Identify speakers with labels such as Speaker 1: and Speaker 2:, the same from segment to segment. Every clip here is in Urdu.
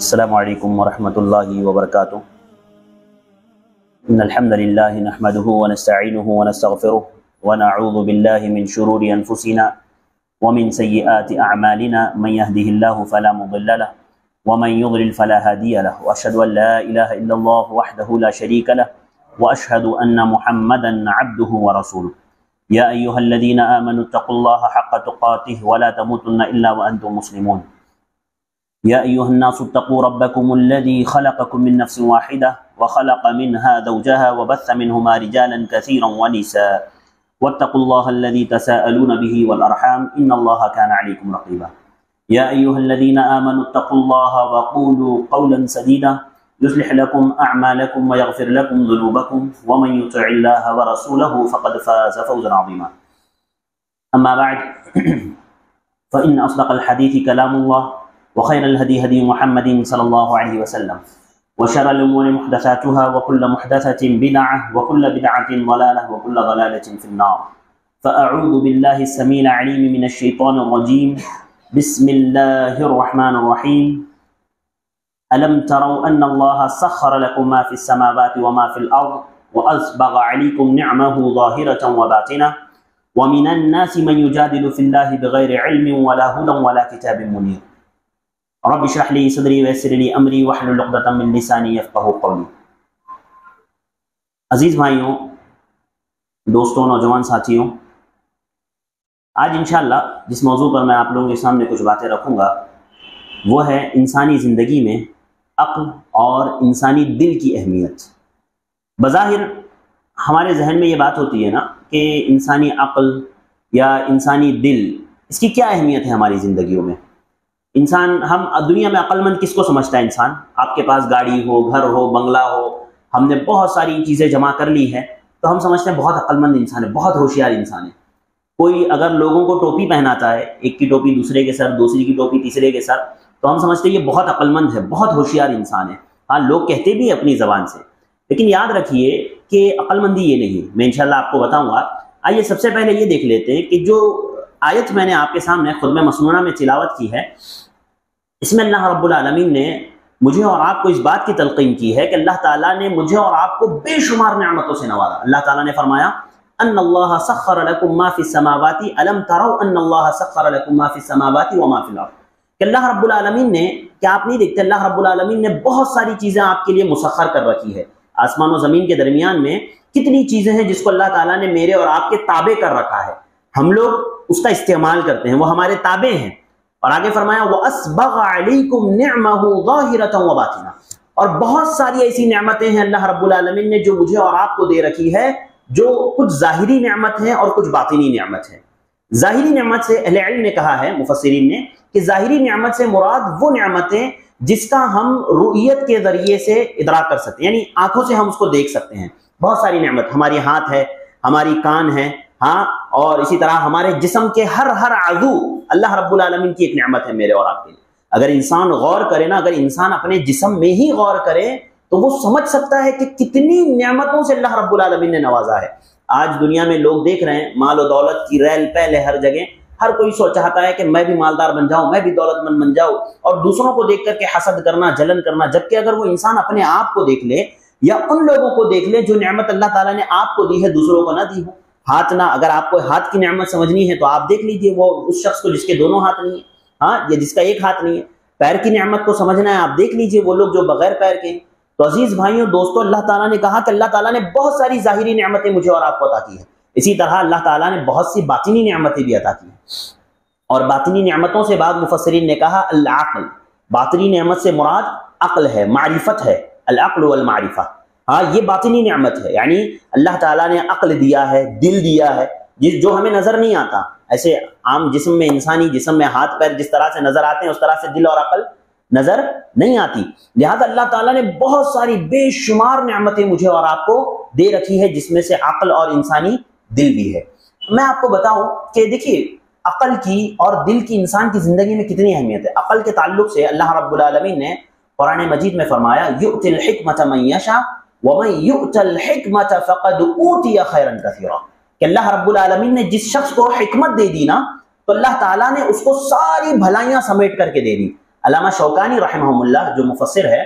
Speaker 1: السلام علیکم ورحمۃ اللہ وبرکاتہ۔ ان الحمد للہ نحمده ونستعینه ونستغفره ونعوذ باللہ من شرور انفسنا ومن سیئات اعمالنا، من يهده اللہ فلا مضل له ومن يضلل فلا هادی له، واشهد ان لا الہ الا اللہ وحدہ لا شریک له واشهد ان محمدا عبدہ ورسولہ۔ یا ایھا الذین آمنوا اتقوا اللہ حق تقاته ولا تموتن الا وانتم مسلمون۔ يا أيها الناس اتقوا ربكم الذي خلقكم من نفس واحدة وخلق منها زوجها وبث منهما رجالا كثيرا ونساء واتقوا الله الذي تساءلون به والأرحام إن الله كان عليكم رقيبا۔ يا أيها الذين آمنوا اتقوا الله وقولوا قولا سديدا يصلح لكم أعمالكم ويغفر لكم ذنوبكم ومن يطع الله ورسوله فقد فاز فوزا عظيما۔ أما بعد فإن أصدق الحديث كلام الله وخير الهدي هدي محمد صلى الله عليه وسلم وشر الأمور محدثاتها وكل محدثة بدعة وكل بدعة ضلالة وكل ضلالة في النار۔ فأعوذ بالله السميع العليم من الشيطان الرجيم، بسم الله الرحمن الرحيم۔ ألم تروا أن الله سخر لكم ما في السماوات وما في الأرض وأسبغ عليكم نعمه ظاهرة وباطنة ومن الناس من يجادل في الله بغير علم ولا هدى ولا كتاب منير۔ رب اشرح لي صدری ویسر لی امری واحلل عقدۃ من لسانی یفقہوا قولی۔ عزیز بھائیوں، دوستوں، نوجوان ساتھیوں، آج انشاءاللہ جس موضوع پر میں آپ لوگوں کے سامنے کچھ باتیں رکھوں گا وہ ہے انسانی زندگی میں عقل اور انسانی دل کی اہمیت۔ بظاہر ہمارے ذہن میں یہ بات ہوتی ہے نا کہ انسانی عقل یا انسانی دل، اس کی کیا اہمیت ہے ہماری زندگیوں میں؟ انسان، ہم دنیا میں عقل مند کس کو سمجھتا ہے انسان؟ آپ کے پاس گاڑی ہو، گھر ہو، بنگلہ ہو، ہم نے بہت ساری چیزیں جمع کر لی ہے تو ہم سمجھتے ہیں بہت عقل مند انسان ہے، بہت ہوشیار انسان ہے۔ کوئی اگر لوگوں کو ٹوپی پہناتا ہے، ایک کی ٹوپی دوسرے کے سر، دوسری کی ٹوپی تیسرے کے سر، تو ہم سمجھتے ہیں یہ بہت عقل مند ہے، بہت ہوشیار انسان ہے۔ ہاں، لوگ کہتے بھی اپنی زبان سے، لیکن یاد رکھیے کہ عقل مندی یہ نہیں۔ میں انشاءاللہ آپ کو بتاؤں گا۔ آئیے سب سے پہلے یہ دیکھ لیتے ہیں کہ جو آیت میں نے آپ کے سامنے خطبہ مسنونہ میں تلاوت کی ہے، اس میں اللہ رب العالمین نے مجھے اور آپ کو اس بات کی تلقین کی ہے کہ اللہ تعالیٰ نے مجھے اور آپ کو بے شمار نعمتوں سے نوازا۔ اللہ تعالیٰ نے فرمایا ان اللہ سخر لکم ما فی السماوات الم تروا ان اللہ سخر لکم ما فی السماوات وما فی الارض، کہ اللہ رب العالمین نے، کیا آپ نہیں دیکھتے اللہ رب العالمین نے بہت ساری چیزیں آپ کے لیے مسخر کر رکھی ہے۔ آسمان و زمین کے درمیان میں کتنی چیزیں ہیں جس کو اللہ تعالیٰ نے میرے اور آپ کے تابع کر رکھا ہے، ہم لوگ اس کا استعمال کرتے ہیں، وہ ہمارے تابع ہیں۔ اور آگے فرمایا وَأَسْبَغَ عَلَيْكُمْ نِعْمَهُ ظَاهِرَةً وَبَاطِنَةً، اور بہت ساری ایسی نعمتیں ہیں اللہ رب العالمین نے جو مجھے اور آپ کو دے رکھی ہے، جو کچھ ظاہری نعمت ہیں اور کچھ باطنی نعمت ہے۔ ظاہری نعمت سے اہل علم نے کہا ہے، مفسرین نے، کہ ظاہری نعمت سے مراد وہ نعمتیں جس کا ہم رؤیت کے ذریعے سے ادراک کر سکتے ہیں، یعنی آنکھوں سے ہم اس کو دیکھ سکتے ہیں۔ بہت ساری نعمت، ہماری ہاتھ ہے، ہماری کان ہے، ہاں، اور اسی طرح ہمارے جسم کے ہر عضو اللہ رب العالمین کی ایک نعمت ہے میرے اور آپ کے لیے۔ اگر انسان غور کرے نا، اگر انسان اپنے جسم میں ہی غور کرے تو وہ سمجھ سکتا ہے کہ کتنی نعمتوں سے اللہ رب العالمین نے نوازا ہے۔ آج دنیا میں لوگ دیکھ رہے ہیں مال و دولت کی ریل پہل ہے ہر جگہ، ہر کوئی چاہتا ہے کہ میں بھی مالدار بن جاؤں، میں بھی دولت مند بن جاؤں، اور دوسروں کو دیکھ کر کے حسد کرنا، جلن کرنا۔ جبکہ اگر وہ انسان اپنے آپ کو دیکھ لے یا ان لوگوں کو دیکھ لے جو نعمت اللہ تعالیٰ نے آپ کو دی ہے دوسروں کو نہ دی ہو۔ ہاتھ نہ، اگر آپ کو ہاتھ کی نعمت سمجھنی ہے تو آپ دیکھ لیجئے وہ اس شخص کو جس کے دونوں ہاتھ نہیں ہیں، ہاں، یا جس کا ایک ہاتھ نہیں ہے۔ پیر کی نعمت کو سمجھنا ہے، آپ دیکھ لیجئے وہ لوگ جو بغیر پیر کے ہیں۔ تو عزیز بھائیوں، دوستوں، اللہ تعالیٰ نے کہا کہ اللہ تعالیٰ نے بہت ساری ظاہری نعمتیں مجھے اور آپ کو عطا کی ہیں، اسی طرح اللہ تعالیٰ نے بہت سی باطنی نعمتیں بھی عطا کی ہیں۔ اور باطنی نعمتوں سے بعض مفسرین نے کہا العقل، باطنی نعمت سے مراد عقل ہے، معرفت ہے، العقل والمعرفہ۔ ہاں، یہ باطنی نعمت ہے، یعنی اللہ تعالیٰ نے عقل دیا ہے، دل دیا ہے، جو ہمیں نظر نہیں آتا۔ ایسے عام جسم میں، انسانی جسم میں ہاتھ پیر جس طرح سے نظر آتے ہیں اس طرح سے دل اور عقل نظر نہیں آتی۔ لہذا اللہ تعالیٰ نے بہت ساری بے شمار نعمتیں مجھے اور آپ کو دے رکھی ہے، جس میں سے عقل اور انسانی دل بھی ہے۔ میں آپ کو بتاؤں کہ دیکھیے عقل کی اور دل کی انسان کی زندگی میں کتنی اہمیت ہے۔ عقل کے تعلق سے اللہ رب العالمین نے قرآن مجید میں فرمایا یؤتی الحکمۃ من یشاء ومن یؤت الحکمۃ فقد اوتی خیرا کثیرا، کہ اللہ رب العالمین نے جس شخص کو حکمت دے دی نا تو اللہ تعالیٰ نے اس کو ساری بھلائیاں سمیٹ کر کے دے دی۔ علامہ شوکانی رحمہم جو مفسر ہے،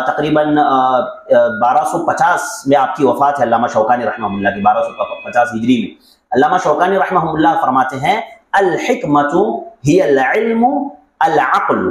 Speaker 1: تقریباً 1250 میں آپ کی وفات ہے علامہ شوکانی رحمہم کی، 1250 ہجری میں علامہ شوکانی رحمہم فرماتے ہیں الحکمت ہی العلم العقل،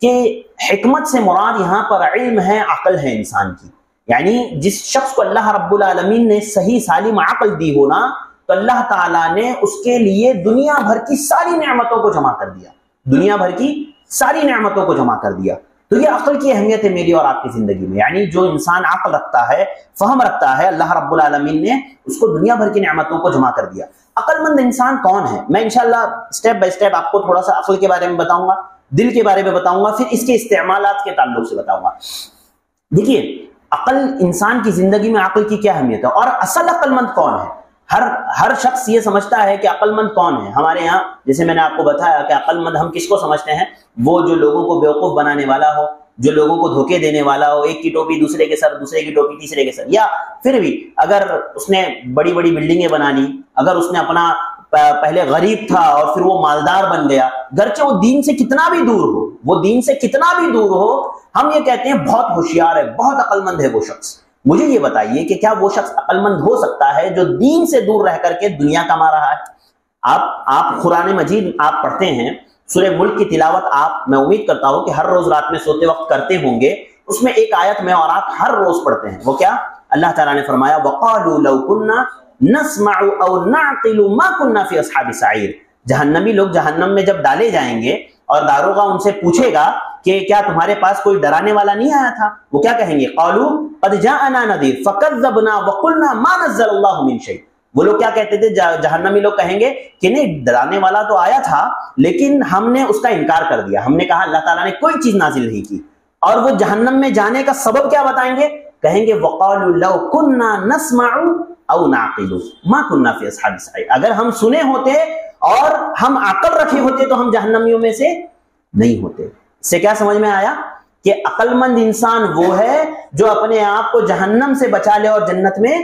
Speaker 1: کہ حکمت سے مراد یہاں پر علم ہے، عقل ہے انسان کی. یعنی جس شخص کو اللہ رب العالمین نے صحیح سالم عقل دی ہونا تو اللہ تعالیٰ نے اس کے لیے دنیا بھر کی ساری نعمتوں کو جمع کر دیا، دنیا بھر کی ساری نعمتوں کو جمع کر دیا. تو یہ عقل کی اہمیت ہے میری اور آپ کی زندگی میں. یعنی جو انسان عقل رکھتا ہے، فہم رکھتا ہے، اللہ رب العالمین نے اس کو دنیا بھر کی نعمتوں کو جمع کر دیا. عقل مند انسان کون ہے؟ میں انشاءاللہ سٹیپ بائی سٹیپ آپ کو تھوڑا سا عقل کے بارے میں بتاؤں گا، دل کے بارے میں بتاؤں گا، پھر اس کے استعمالات کے تعلق سے بتاؤں گا. دیکھیے عقل، انسان کی زندگی میں عقل کی کیا اہمیت ہے اور اصل عقل مند کون ہے. ہر شخص یہ سمجھتا ہے کہ عقل مند کون ہے. ہمارے یہاں جیسے میں نے آپ کو بتایا کہ عقل مند ہم کس کو سمجھتے ہیں؟ وہ جو لوگوں کو بیوقوف بنانے والا ہو، جو لوگوں کو دھوکے دینے والا ہو، ایک کی ٹوپی دوسرے کے سر، دوسرے کی ٹوپی تیسرے کے سر. یا پھر بھی اگر اس نے بڑی بڑی بلڈنگیں بنا لی، اگر اس نے اپنا پہلے غریب تھا اور پھر وہ مالدار بن گیا، گرچہ وہ دین سے کتنا بھی دور ہو، وہ دین سے کتنا بھی دور ہو، ہم یہ کہتے ہیں بہت ہوشیار ہے، بہت عقل مند ہے وہ شخص. مجھے یہ بتائیے کہ کیا وہ شخص عقل مند ہو سکتا ہے جو دین سے دور رہ کر کے دنیا کما رہا ہے؟ آپ قرآن مجید آپ پڑھتے ہیں، سورہ ملک کی تلاوت آپ، میں امید کرتا ہوں کہ ہر روز رات میں سوتے وقت کرتے ہوں گے. اس میں ایک آیت میں اور آپ ہر روز پڑھتے ہیں، وہ کیا؟ اللہ تعالیٰ نے فرمایا وَقَالُوا لَوْ كُنَّا نَسْمَعُ أَوْ نَعْقِلُ مَا كُنَّا فِي أَصْحَابِ السَّعِيرِ. جہنمی لوگ جہنم میں جب ڈالے جائیں گے اور داروغہ ان سے پوچھے گا کہ کیا تمہارے پاس کوئی ڈرانے والا نہیں آیا تھا، وہ کیا کہیں گے؟ قَالُوا قَدْ جَاءَنَا نَذِيرٌ فَكَذَّبْنَا وَقُلْنَا مَا نَزَّلَ اللَّهُ مِنْ شَيْءٍ. وہ لوگ کیا کہتے تھے؟ جہنمی لوگ کہیں گے کہ نہیں، ڈرانے والا تو آیا تھا لیکن ہم نے اس کا انکار کر دیا، ہم نے کہا اللہ تعالیٰ نے کوئی چیز نازل نہیں کی. اور وہ جہنم میں جانے کا سبب کیا بتائیں گے؟ کہیں گے وَقَالُوا لَوْ كُنَّا نَسْمَعُ أَوْ نَعْقِلُ مَا كُنَّا فِي أَصْحَابِ السَّعِيرِ. اگر ہم سنے ہوتے اور ہم عقل رکھے ہوتے تو ہم جہنمیوں میں سے نہیں ہوتے. اس سے کیا سمجھ میں آیا کہ عقل مند انسان وہ ہے جو اپنے آپ کو جہنم سے بچا لے اور جنت میں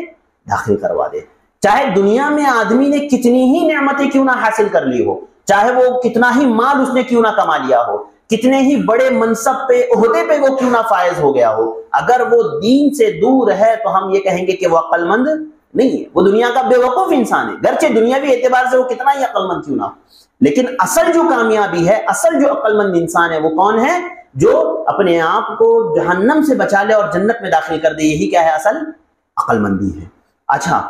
Speaker 1: داخل کروا دے. چاہے دنیا میں آدمی نے کتنی ہی نعمتیں کیوں نہ حاصل کر لی ہو، چاہے وہ کتنا ہی مال اس نے کیوں نہ کما لیا ہو، کتنے ہی بڑے منصب پہ، عہدے پہ وہ کیوں نہ فائز ہو گیا ہو، اگر وہ دین سے دور ہے تو ہم یہ کہیں گے کہ وہ عقل مند نہیں ہے، وہ دنیا کا بے وقوف انسان ہے، گرچہ دنیاوی اعتبار سے وہ کتنا ہی عقل مند کیوں نہ ہو. لیکن اصل جو کامیابی ہے، اصل جو عقل مند انسان ہے وہ کون ہے؟ جو اپنے آپ کو جہنم سے بچا لے اور جنت میں داخل کر دے. یہی کیا ہے؟ اصل عقل مندی ہے. اچھا،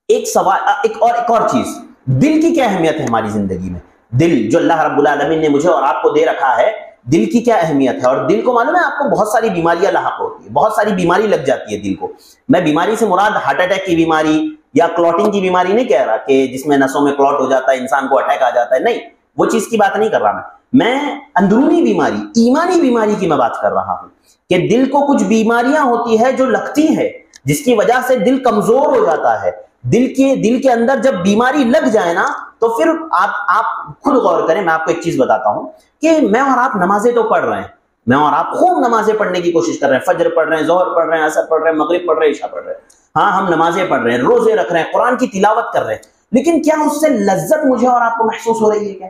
Speaker 1: ایک سوال، ایک اور چیز، دل کی کیا اہمیت ہے ہماری زندگی میں؟ دل جو اللہ رب العالمین نے مجھے اور آپ کو دے رکھا ہے، دل کی کیا اہمیت ہے؟ اور دل کو معلوم ہے آپ کو بہت ساری بیماریاں لاحق ہوتی ہیں، بہت ساری بیماری لگ جاتی ہے دل کو. میں بیماری سے مراد ہارٹ اٹیک کی بیماری یا کلوٹنگ کی بیماری نہیں کہہ رہا کہ جس میں نسوں میں کلوٹ ہو جاتا ہے، انسان کو اٹیک آ جاتا ہے، نہیں، وہ چیز کی بات نہیں کر رہا میں اندرونی بیماری، ایمانی بیماری کی میں بات کر رہا ہوں کہ دل کو کچھ بیماریاں ہوتی ہے جو لگتی ہے، جس کی وجہ سے دل کمزور ہو جاتا ہے. دل کے اندر جب بیماری لگ جائے نا تو پھر آپ خود غور کریں. میں آپ کو ایک چیز بتاتا ہوں کہ میں اور آپ نمازیں تو پڑھ رہے ہیں، میں اور آپ خوب نمازیں پڑھنے کی کوشش کر رہے ہیں، فجر پڑھ رہے ہیں، ظہر پڑھ رہے ہیں، عصر پڑھ رہے ہیں، مغرب پڑھ رہے ہیں، عشاء پڑھ رہے ہیں، ہاں ہم نمازیں پڑھ رہے ہیں، روزے رکھ رہے ہیں، قرآن کی تلاوت کر رہے ہیں، لیکن کیا اس سے لذت مجھے اور آپ کو محسوس ہو رہی ہے؟ کیا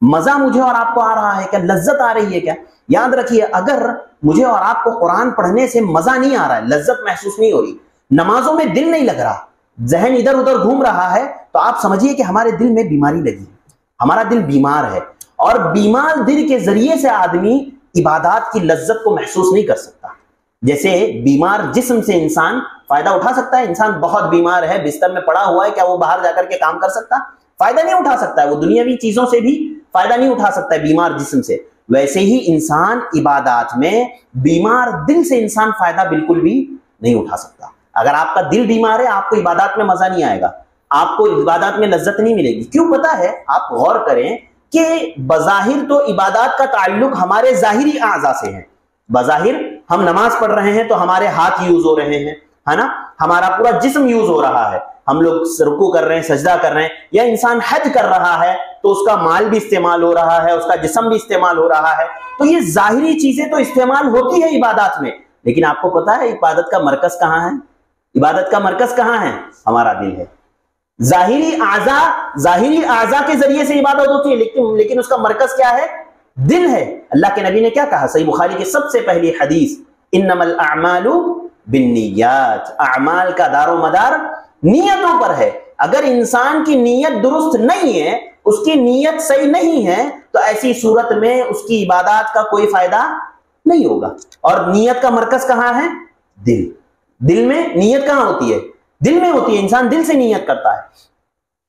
Speaker 1: مزہ مجھے اور آپ کو آ رہا ہے؟ کیا لذت آ رہی ہے؟ کیا یاد رکھیے، اگر مجھے اور آپ کو قرآن پڑھنے سے مزہ نہیں آ رہا ہے، لذت محسوس نہیں ہو رہی، نمازوں میں دل نہیں لگ رہا، ذہن ادھر ادھر گھوم رہا ہے، تو آپ سمجھیے کہ ہمارے دل میں بیماری لگی ہے، ہمارا دل بیمار ہے. اور بیمار دل کے ذریعے سے آدمی عبادات کی لذت کو محسوس نہیں کر سکتا. جیسے بیمار جسم سے انسان فائدہ اٹھا سکتا ہے، انسان بہت بیمار ہے، بستر میں پڑا ہوا ہے، کیا وہ باہر جا کر کے کام کر سکتا؟ فائدہ نہیں اٹھا سکتا ہے، وہ دنیاوی چیزوں سے بھی فائدہ نہیں اٹھا سکتا ہے بیمار جسم سے. ویسے ہی انسان عبادات میں بیمار دل سے انسان فائدہ بالکل بھی نہیں اٹھا سکتا. اگر آپ کا دل بیمار ہے، آپ کو عبادات میں مزہ نہیں آئے گا، آپ کو عبادات میں لذت نہیں ملے گی. کیوں پتا ہے؟ آپ غور کریں کہ بظاہر تو عبادات کا تعلق ہمارے ظاہری اعضاء سے ہے. بظاہر ہم نماز پڑھ رہے ہیں تو ہمارے ہاتھ یوز ہو رہے ہیں، ہے نا، ہمارا پورا جسم یوز ہو رہا ہے، ہم لوگ رکوع کر رہے ہیں، سجدہ کر رہے ہیں، یا انسان حج کر رہا ہے تو اس کا مال بھی استعمال ہو رہا ہے، اس کا جسم بھی استعمال ہو رہا ہے. تو یہ ظاہری چیزیں تو استعمال ہوتی ہے عبادات میں، لیکن آپ کو پتا ہے عبادت کا مرکز کہاں ہے؟ عبادت کا مرکز کہاں ہے؟ ہمارا دل ہے. ظاہری اعضاء کے ذریعے سے عبادت ہوتی ہے، لیکن اس کا مرکز کیا ہے؟ دل ہے. اللہ کے نبی نے کیا کہا صحیح بخاری کی سب سے پہلی حدیث، انما الاعمال بالنیات، اعمال کا دار و مدار نیتوں پر ہے. اگر انسان کی نیت درست نہیں ہے، اس کی نیت صحیح نہیں ہے، تو ایسی صورت میں اس کی عبادات کا کوئی فائدہ نہیں ہوگا. اور نیت کا مرکز کہاں ہے؟ دل. دل میں نیت کہاں ہوتی ہے؟ دل میں ہوتی ہے. انسان دل سے نیت کرتا ہے.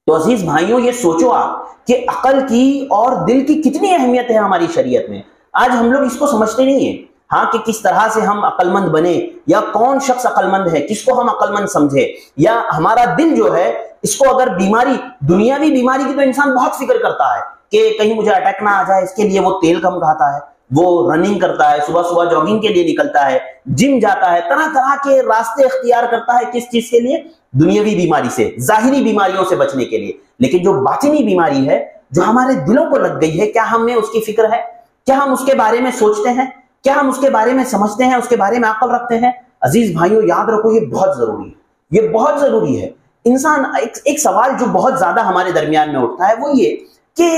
Speaker 1: تو عزیز بھائیوں، یہ سوچو آپ کہ عقل کی اور دل کی کتنی اہمیت ہے ہماری شریعت میں. آج ہم لوگ اس کو سمجھتے نہیں ہیں. ہاں، کہ کس طرح سے ہم عقل مند بنے، یا کون شخص عقل مند ہے، کس کو ہم عقل مند سمجھے. یا ہمارا دل جو ہے، اس کو اگر بیماری، دنیاوی بیماری کی تو انسان بہت فکر کرتا ہے کہ کہیں مجھے اٹیک نہ آ جائے. اس کے لیے وہ تیل کم کھاتا ہے، وہ رننگ کرتا ہے، صبح صبح جاگنگ کے لیے نکلتا ہے، جم جاتا ہے، طرح طرح کے راستے اختیار کرتا ہے. کس چیز کے لیے؟ دنیاوی بیماری سے، ظاہری بیماریوں سے بچنے کے لیے. لیکن جو باطنی بیماری ہے، جو ہمارے دلوں کو لگ گئی ہے، کیا ہمیں اس کی فکر ہے؟ کیا ہم اس کے بارے میں سوچتے ہیں؟ کیا ہم اس کے بارے میں سمجھتے ہیں؟ اس کے بارے میں عقل رکھتے ہیں؟ عزیز بھائیوں، یاد رکھو، یہ بہت ضروری ہے. یہ بہت ضروری ہے. انسان ایک سوال جو بہت زیادہ ہمارے درمیان میں اٹھتا ہے، وہ یہ کہ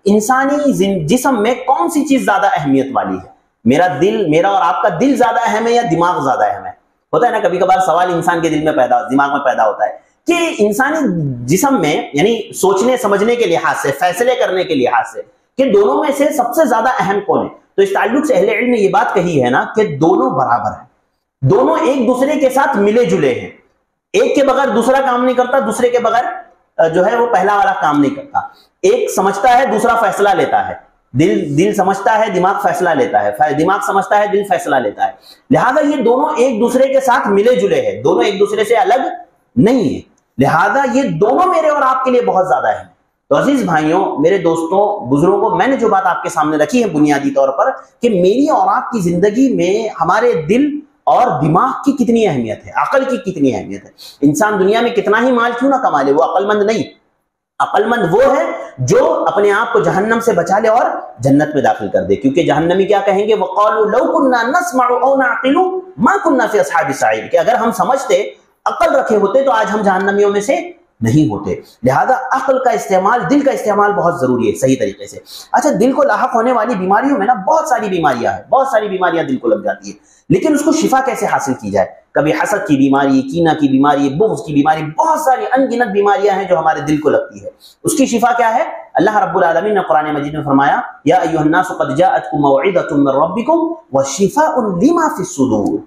Speaker 1: انسانی جسم میں کون سی چیز زیادہ اہمیت والی ہے؟ میرا اور آپ کا دل زیادہ اہم ہے یا دماغ زیادہ اہم ہے؟ ہوتا ہے نا کبھی کبھار سوال انسان کے دماغ میں پیدا ہوتا ہے کہ انسانی جسم میں، یعنی سوچنے سمجھنے کے لحاظ سے، فیصلے کرنے کے لحاظ سے، کہ دونوں میں سے سب سے زیادہ اہم کون ہے؟ تو اس تعلق سے اہل علم نے یہ بات کہی ہے نا کہ دونوں برابر ہیں. دونوں ایک دوسرے کے ساتھ ملے جلے ہیں. ایک کے بغیر دوسرا کام نہیں کرتا، دوسرے کے بغیر جو ہے وہ پہلا والا کام نہیں کرتا. ایک سمجھتا ہے، دوسرا فیصلہ لیتا ہے. دل سمجھتا ہے، دماغ فیصلہ لیتا ہے. دماغ سمجھتا ہے، دل فیصلہ لیتا ہے. لہذا یہ دونوں ایک دوسرے کے ساتھ ملے جلے ہیں، دونوں ایک دوسرے سے الگ نہیں ہیں. لہذا یہ دونوں میرے اور آپ کے لیے بہت زیادہ ہیں. تو عزیز بھائیوں، میرے دوستوں، بزرگوں، میں نے جو بات آپ کے سامنے رکھی ہے بنیادی طور پر، کہ میری اور آپ کی زندگی میں ہمارے دل اور دماغ کی کتنی اہمیت ہے، عقل کی کتنی اہمیت ہے. انسان دنیا میں کتنا ہی مال کیوں نہ کما لے، وہ عقل مند نہیں. عقل مند وہ ہے جو اپنے آپ کو جہنم سے بچا لے اور جنت میں داخل کر دے. کیونکہ جہنمی کیا کہیں گے؟ وَقَالُوا لَوْ كُنَّا نَسْمَعُ أَوْ نَعْقِلُ مَا كُنَّا فِي أَصْحَابِ السَّعِيرِ، کہ اگر ہم سمجھتے، عقل رکھے ہوتے، تو آج ہم جہنمیوں میں سے نہیں ہوتے. لہذا عقل کا استعمال، دل کا استعمال بہت ضروری ہے صحیح طریقے سے. اچھا، دل کو لاحق ہونے والی بیماریوں میں نا بہت ساری بیماریاں ہیں، بہت ساری بیماریاں دل کو لگ جاتی ہیں. لیکن اس کو شفا کیسے حاصل کی جائے؟ کبھی حسد کی بیماری، کینہ کی بیماری، بغض کی بیماری، بہت ساری ان گنت بیماریاں ہیں جو ہمارے دل کو لگتی ہے. اس کی شفا کیا ہے؟ اللہ رب العالمین نے قرآن مجید میں فرمایا، یا ایھا الناس قد جاءتکم موعظۃ من ربکم وشفاء لما فی الصدور،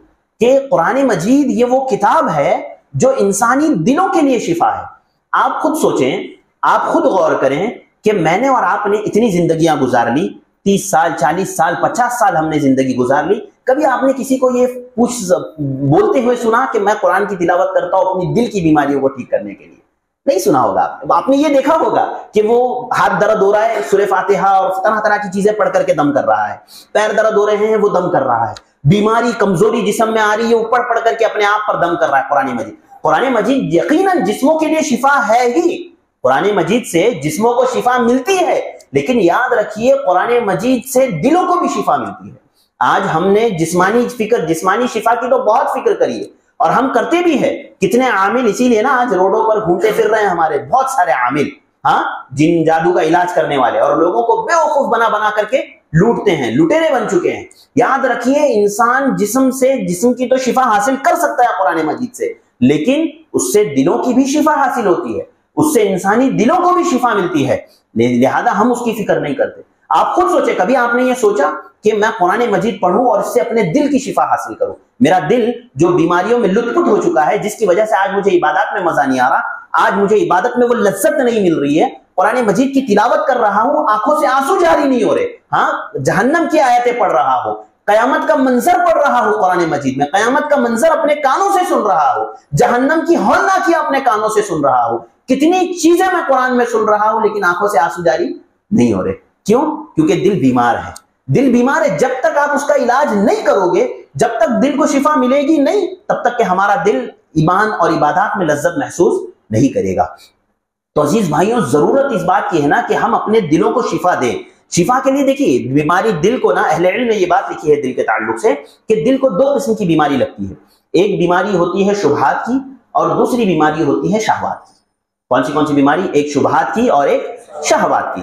Speaker 1: کہ قرآن مجید یہ وہ کتاب ہے جو انسانی دلوں کے لیے شفا ہے. آپ خود سوچیں، آپ خود غور کریں کہ میں نے اور آپ نے اتنی زندگیاں گزار لی، 30 سال، 40 سال، 50 سال ہم نے زندگی گزار لی. کبھی آپ نے کسی کو یہ بولتے ہوئے سنا کہ میں قرآن کی تلاوت کرتا ہوں اپنی دل کی بیماریوں کو ٹھیک کرنے کے لیے؟ نہیں سنا ہوگا. آپ نے یہ دیکھا ہوگا کہ وہ ہاتھ درد ہو رہا ہے، سورہ فاتحہ اور طرح طرح کی چیزیں پڑھ کر کے دم کر رہا ہے. پیر درد ہو رہے ہیں، وہ دم کر رہا ہے. بیماری، کمزوری جسم میں آ رہی ہے، وہ پڑھ پڑھ کر کے اپنے آپ پر دم کر رہا ہے. قرآن مجید یقیناً جسموں کے لیے شفا ہے ہی. قرآن مجید سے جسموں کو شفا ملتی ہے، لیکن یاد رکھیے قرآن مجید سے دلوں کو بھی شفا ملتی ہے. آج ہم نے جسمانی شفا کی تو بہت فکر کری ہے، اور ہم کرتے بھی ہیں. کتنے عامل، اسی لیے نا آج روڈوں پر گھومتے پھر رہے ہیں ہمارے بہت سارے عامل، ہاں، جن جادو کا علاج کرنے والے، اور لوگوں کو بیوقوف بنا بنا کر کے لوٹتے ہیں، لٹیرے بن چکے ہیں. یاد رکھیے انسان جسم کی تو شفا حاصل کر سکتا ہے قرآن مجید سے، لیکن اس سے دلوں کی بھی شفا حاصل ہوتی ہے، اس سے انسانی دلوں کو بھی شفا ملتی ہے. لہذا ہم اس کی فکر نہیں کرتے. آپ خود سوچیں، کبھی آپ نے یہ سوچا کہ میں قرآن مجید پڑھوں اور اس سے اپنے دل کی شفا حاصل کروں؟ میرا دل جو بیماریوں میں لت پت ہو چکا ہے، جس کی وجہ سے آج مجھے عبادات میں مزہ نہیں آ رہا، آج مجھے عبادت میں وہ لذت نہیں مل رہی ہے، قرآن مجید کی تلاوت کر رہا ہوں، آنکھوں سے آنسو جاری نہیں ہو رہے، ہاں، جہنم کی آیتیں پڑھ رہا ہوں، قیامت کا منظر پڑھ رہا ہوں قرآن مجید میں، قیامت کا منظر اپنے کانوں سے سن رہا ہوں، جہنم کی ہولناکیاں اپنے کانوں سے سن رہا ہوں، کتنی چیزیں میں قرآن میں سن رہا ہوں، لیکن آنکھوں سے آنسو جاری نہیں ہو رہے. کیوں؟ کیونکہ دل بیمار ہے. دل بیمار ہے. جب تک آپ اس کا علاج نہیں کرو گے، جب تک دل کو شفا ملے گی نہیں، تب تک کہ ہمارا دل ایمان اور عبادات میں لذت محسوس نہیں کرے گا. تو عزیز بھائیوں، ضرورت اس بات کی ہے نا کہ ہم اپنے دلوں کو شفا دیں. شفا کے لیے دیکھیے، بیماری دل کو نا، اہل علم نے یہ بات لکھی ہے دل کے تعلق سے کہ دل کو 2 قسم کی بیماری لگتی ہے. ایک بیماری ہوتی ہے شبہات کی، اور دوسری بیماری ہوتی ہے شہوات کی. کون سی بیماری؟ ایک شبہات کی اور ایک شہوات کی.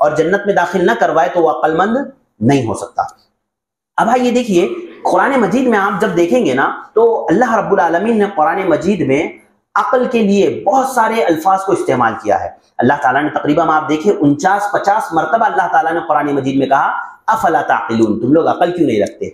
Speaker 1: اور جنت میں داخل نہ کروائے تو وہ عقل مند نہیں ہو سکتا۔ اب یہ دیکھیے قرآن مجید میں آپ جب دیکھیں گے نا تو اللہ رب العالمین نے قرآن مجید میں عقل کے لیے بہت سارے الفاظ کو استعمال کیا ہے۔ اللہ تعالیٰ نے تقریباً آپ دیکھیں 49-50 مرتبہ اللہ تعالیٰ نے قرآن مجید میں کہا افلا تعقلون، تم لوگ عقل کیوں نہیں رکھتے؟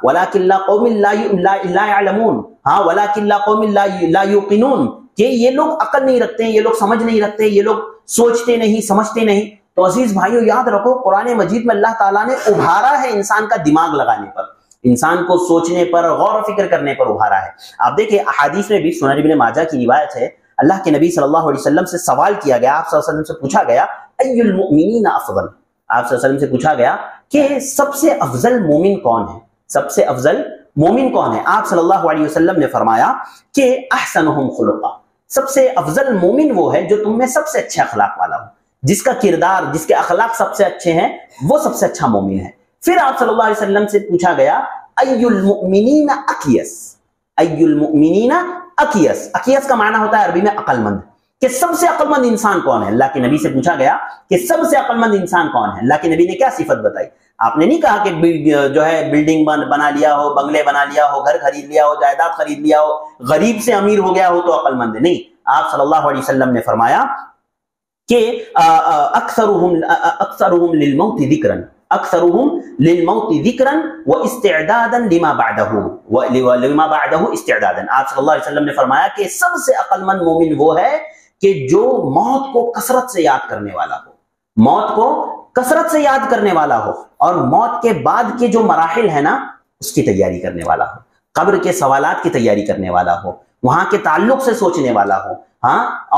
Speaker 1: وَلَٰكِن لَّا قَوْمٍ لَّا يَعْلَمُونَ، وَلَٰكِن لَّا قَوْمٍ لَّا يُوقِنُونَ، کہ یہ لوگ عقل نہیں رکھتے، یہ لوگ سمجھ نہیں رکھتے، یہ لوگ سوچتے نہیں، سمجھتے نہیں۔ تو عزیز بھائیو یاد رکھو قرآن مجید میں اللہ تعالیٰ نے ابھارا ہے انسان کا دماغ لگانے پر، انسان کو سوچنے پر، غور و فکر کرنے پر ابھارا ہے۔ آپ دیکھیں احادیث میں بھی سنن ابن ماجہ کی روایت ہے، اللہ کے نبی صلی اللہ علیہ وسلم سے سوال کیا گیا، آپ صلی اللہ علیہ وسلم سے پوچھا گیا ای المؤمنین افضل، آپ صلی اللہ علیہ وسلم سے پوچھا گیا کہ سب سے افضل مومن کون ہے، سب سے افضل مومن کون ہے؟ آپ صلی اللہ علیہ وسلم نے فرمایا کہ احسنہم خلقا، سب سے افضل مومن وہ ہے جو تم میں سب سے اچھے اخلاق والا ہو، جس کا کردار، جس کے اخلاق سب سے اچھے ہیں، وہ سب سے اچھا مومن ہے۔ پھر آپ صلی اللہ علیہ وسلم سے پوچھا گیا ای المؤمنین اکیس، ای المؤمنین اکیس، اکیس کا معنی ہوتا ہے عربی میں عقل مند، کہ سب سے عقل مند انسان کون ہے؟ اللہ کے نبی سے پوچھا گیا کہ سب سے عقل مند انسان کون ہے؟ اللہ کے نبی نے کیا صفت بتائی؟ آپ نے نہیں کہا کہ جو ہے بلڈنگ بنا لیا ہو، بنگلے بنا لیا ہو، گھر خرید لیا ہو، جائیداد خرید لیا ہو، غریب سے امیر ہو گیا ہو تو عقل مند ہے، نہیں۔ آپ صلی اللہ علیہ وسلم نے فرمایا کہ اکثرهم للموت ذکرا، اکثرهم للموت ذکرا واستعدادا لما بعده استعدادا۔ آپ صلی اللہ علیہ وسلم نے فرمایا کہ سب سے عقل مند مومن وہ ہے کہ جو موت کو کثرت سے یاد کرنے والا ہو، موت کو کثرت سے یاد کرنے والا ہو، اور موت کے بعد کے جو مراحل ہے نا اس کی تیاری کرنے والا ہو، قبر کے سوالات کی تیاری کرنے والا ہو، وہاں کے تعلق سے سوچنے والا ہو،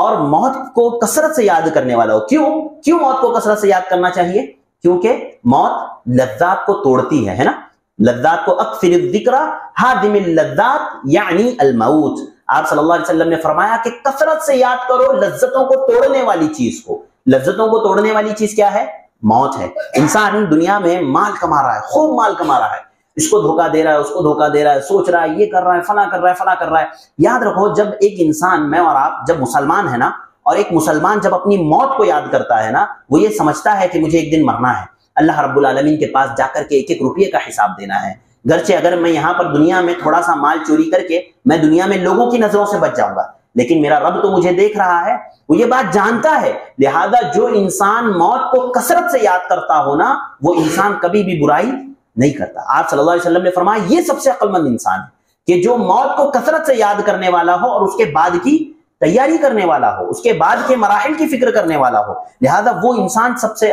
Speaker 1: اور موت کو کثرت سے یاد کرنے والا ہو۔ کیوں موت کو کثرت سے یاد کرنا چاہیے؟ کیونکہ موت لذات کو توڑتی ہے نا، لذات کو اکثر الذکر ہادم اللذات یعنی الموت۔ آپ صلی اللہ علیہ وسلم نے فرمایا کہ کثرت سے یاد کرو لذتوں کو توڑنے والی چیز کو۔ لذتوں کو توڑنے والی چیز کیا ہے؟ موت ہے۔ انسان دنیا میں مال کما رہا ہے، خوب مال کما رہا ہے، اس کو دھوکہ دے رہا ہے، اس کو دھوکہ دے رہا ہے، سوچ رہا ہے یہ کر رہا ہے، فلاں کر رہا ہے، فلاں کر رہا ہے۔ یاد رکھو جب ایک انسان، میں اور آپ جب مسلمان ہے نا، اور ایک مسلمان جب اپنی موت کو یاد کرتا ہے نا، وہ یہ سمجھتا ہے کہ مجھے ایک دن مرنا ہے، اللہ رب العالمین کے پاس جا کر کے ایک ایک روپیے کا حساب دینا ہے۔ گرچہ اگر میں یہاں پر دنیا میں تھوڑا سا مال چوری کر کے میں دنیا میں لوگوں کی نظروں سے بچ جاؤں گا، لیکن میرا رب تو مجھے دیکھ رہا ہے، وہ یہ بات جانتا ہے۔ لہذا جو انسان موت کو کثرت سے یاد کرتا ہو نا، وہ انسان کبھی بھی برائی نہیں کرتا۔ آپ صلی اللہ علیہ وسلم نے فرمایا یہ سب سے عقل مند انسان ہے کہ جو موت کو کثرت سے یاد کرنے والا ہو اور اس کے بعد کی تیاری کرنے والا ہو، اس کے بعد کے مراحل کی فکر کرنے والا ہو، لہذا وہ انسان سب سے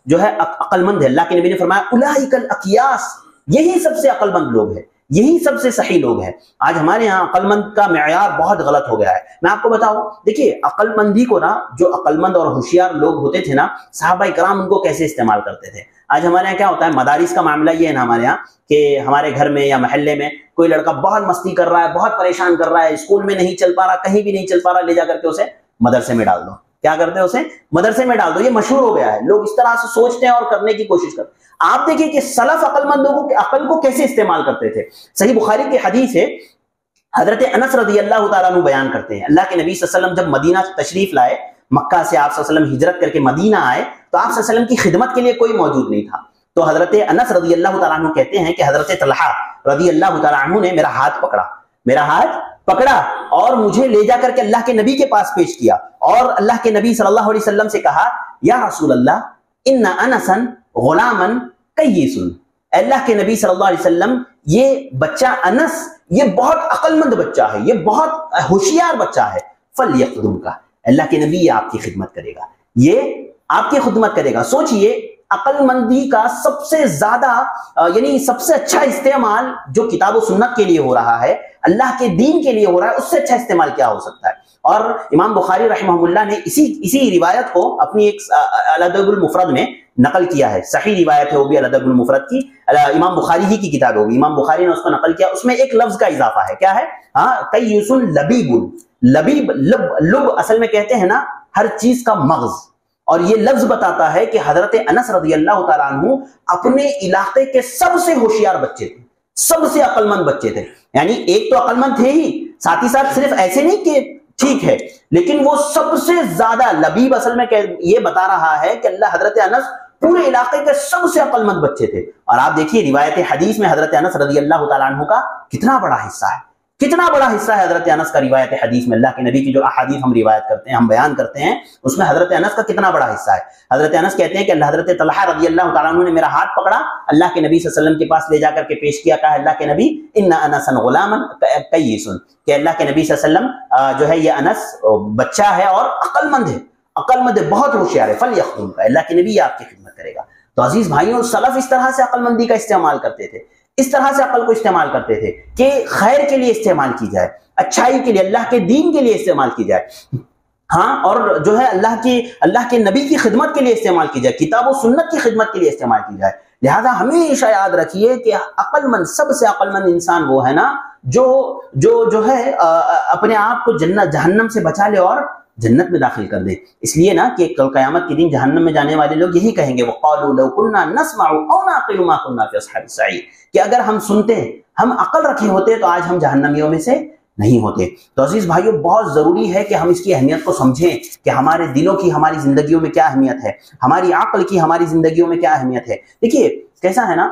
Speaker 1: جو ہے عقل مند ہے۔ اللہ کے نبی نے فرمایا اولئک الاقیاس، یہی سب سے عقل مند لوگ ہیں، یہی سب سے صحیح لوگ ہیں۔ آج ہمارے ہاں عقل مند کا معیار بہت غلط ہو گیا ہے۔ میں آپ کو بتاؤں، دیکھیے عقل مندی کو نا، جو عقل مند اور ہوشیار لوگ ہوتے تھے نا، صحابہ کرام ان کو کیسے استعمال کرتے تھے۔ آج ہمارے یہاں کیا ہوتا ہے، مدارس کا معاملہ یہ ہے نا ہمارے یہاں کہ ہمارے گھر میں یا محلے میں کوئی لڑکا بہت مستی کر رہا ہے، بہت پریشان کر رہا ہے، اسکول میں نہیں چل پا رہا، کہیں بھی نہیں چل پا رہا، لے جا کر کے اسے مدرسے میں ڈال دو۔ کیا کرتے ہیں؟ اسے مدرسے میں ڈال دو۔ یہ مشہور ہو گیا ہے، لوگ اس طرح سے سوچتے ہیں اور کرنے کی کوشش کرتے ہیں۔ آپ دیکھیں کہ سلف عقل مند لوگوں کے عقل کو کیسے استعمال کرتے تھے۔ صحیح بخاری کی حدیث ہے، حضرت انس رضی اللہ تعالیٰ عنہ بیان کرتے ہیں، اللہ کے نبی صلی اللہ علیہ وسلم جب مدینہ تشریف لائے، مکہ سے آپ صلی اللہ علیہ وسلم ہجرت کر کے مدینہ آئے، تو آپ صلی اللہ علیہ وسلم کی خدمت کے لیے کوئی موجود نہیں تھا۔ تو حضرت انس رضی اللہ تعالیٰ عنہ کہتے ہیں کہ حضرت طلحہ رضی اللہ تعالیٰ عنہ نے میرا ہاتھ پکڑا اور مجھے لے جا کر کے اللہ کے نبی کے پاس پیش کیا، اور اللہ کے نبی صلی اللہ علیہ وسلم سے کہا یا رسول اللہ ان انسا غلاما کیس، اللہ کے نبی صلی اللہ علیہ وسلم یہ بچہ انس یہ بہت عقل مند بچہ ہے، یہ بہت ہوشیار بچہ ہے، فلیخدمک، اللہ کے نبی یہ آپ کی خدمت کرے گا، یہ آپ کی خدمت کرے گا۔ سوچئے عقل مندی کا سب سے زیادہ یعنی سب سے اچھا استعمال جو کتاب و سنت کے لیے ہو رہا ہے، اللہ کے دین کے لیے ہو رہا ہے، اس سے اچھا استعمال کیا ہو سکتا ہے۔ اور امام بخاری رحمہ اللہ نے اسی روایت کو اپنی ایک الادب المفرد میں نقل کیا ہے، صحیح روایت ہے وہ بھی الادب المفرد کی، امام بخاری ہی کی کتاب ہوگی، امام بخاری نے اس کو نقل کیا، اس میں ایک لفظ کا اضافہ ہے، کیا ہے؟ کیس لبیب، لبیب لب اصل میں کہتے ہیں نا ہر چیز کا مغز، اور یہ لفظ بتاتا ہے کہ حضرت انس رضی اللہ تعالیٰ عنہ اپنے علاقے کے سب سے ہوشیار بچے تھے، سب سے عقل مند بچے تھے۔ یعنی ایک تو عقل مند تھے ہی، ساتھ ہی ساتھ صرف ایسے نہیں کہ ٹھیک ہے، لیکن وہ سب سے زیادہ لبیب اصل میں یہ بتا رہا ہے کہ اللہ حضرت انس پورے علاقے کے سب سے عقل مند بچے تھے. اور آپ دیکھیے روایت حدیث میں حضرت انس رضی اللہ تعالیٰ عنہ کا کتنا بڑا حصہ ہے، کتنا بڑا حصہ ہے حضرت انس کا روایت حدیث میں. اللہ کے نبی کی جو احادیث ہم روایت کرتے ہیں، ہم بیان کرتے ہیں، اس میں حضرت انس کا کتنا بڑا حصہ ہے. حضرت انس کہتے ہیں کہ اللہ حضرت طلحہ رضی اللہ تعالیٰ عنہ نے میرا ہاتھ پکڑا، اللہ کے نبی صلی اللہ علیہ وسلم کے پاس لے جا کر کے پیش کیا، کہا اللہ کے نبی ان انس غلام کیس، کہ اللہ کے نبی صلی اللہ علیہ وسلم جو ہے یہ انس بچہ ہے اور عقل مند ہے، عقل مند ہے، بہت ہوشیار ہے، فلیخدم کا، اللہ کے نبی آپ کی خدمت کرے گا. تو عزیز بھائیوں، سلف اس طرح سے عقل مندی کا استعمال کرتے تھے، اس طرح سے عقل کو استعمال کرتے تھے کہ خیر کے لیے استعمال کی جائے، اچھائی کے لیے، اللہ کے دین کے لیے استعمال کی جائے، ہاں، اور جو ہے اللہ کے نبی کی خدمت کے لیے استعمال کی جائے، کتاب و سنت کی خدمت کے لیے استعمال کی جائے. لہذا ہمیشہ یاد رکھیے کہ عقل مند، سب سے عقل مند انسان وہ ہے نا جو ہے اپنے آپ کو جہنم سے بچا لے اور جنت میں داخل کر دے. اس لیے نا کہ کل قیامت کے دن جہنم میں جانے والے لوگ یہی کہیں گے، وَقَالُوا لَوْ كُنَّا نَسْمَعُ أَوْ نَعْقِلُ مَا كُنَّا فِي أَصْحَابِ السَّعِيرِ، کہ اگر ہم سنتے، ہم عقل رکھے ہوتے تو آج ہم جہنمیوں میں سے نہیں ہوتے. تو عزیز بھائیوں، بہت ضروری ہے کہ ہم اس کی اہمیت کو سمجھیں کہ ہمارے دلوں کی ہماری زندگیوں میں کیا اہمیت ہے، ہماری عقل کی ہماری زندگیوں میں کیا اہمیت ہے. دیکھیے کیسا ہے نا،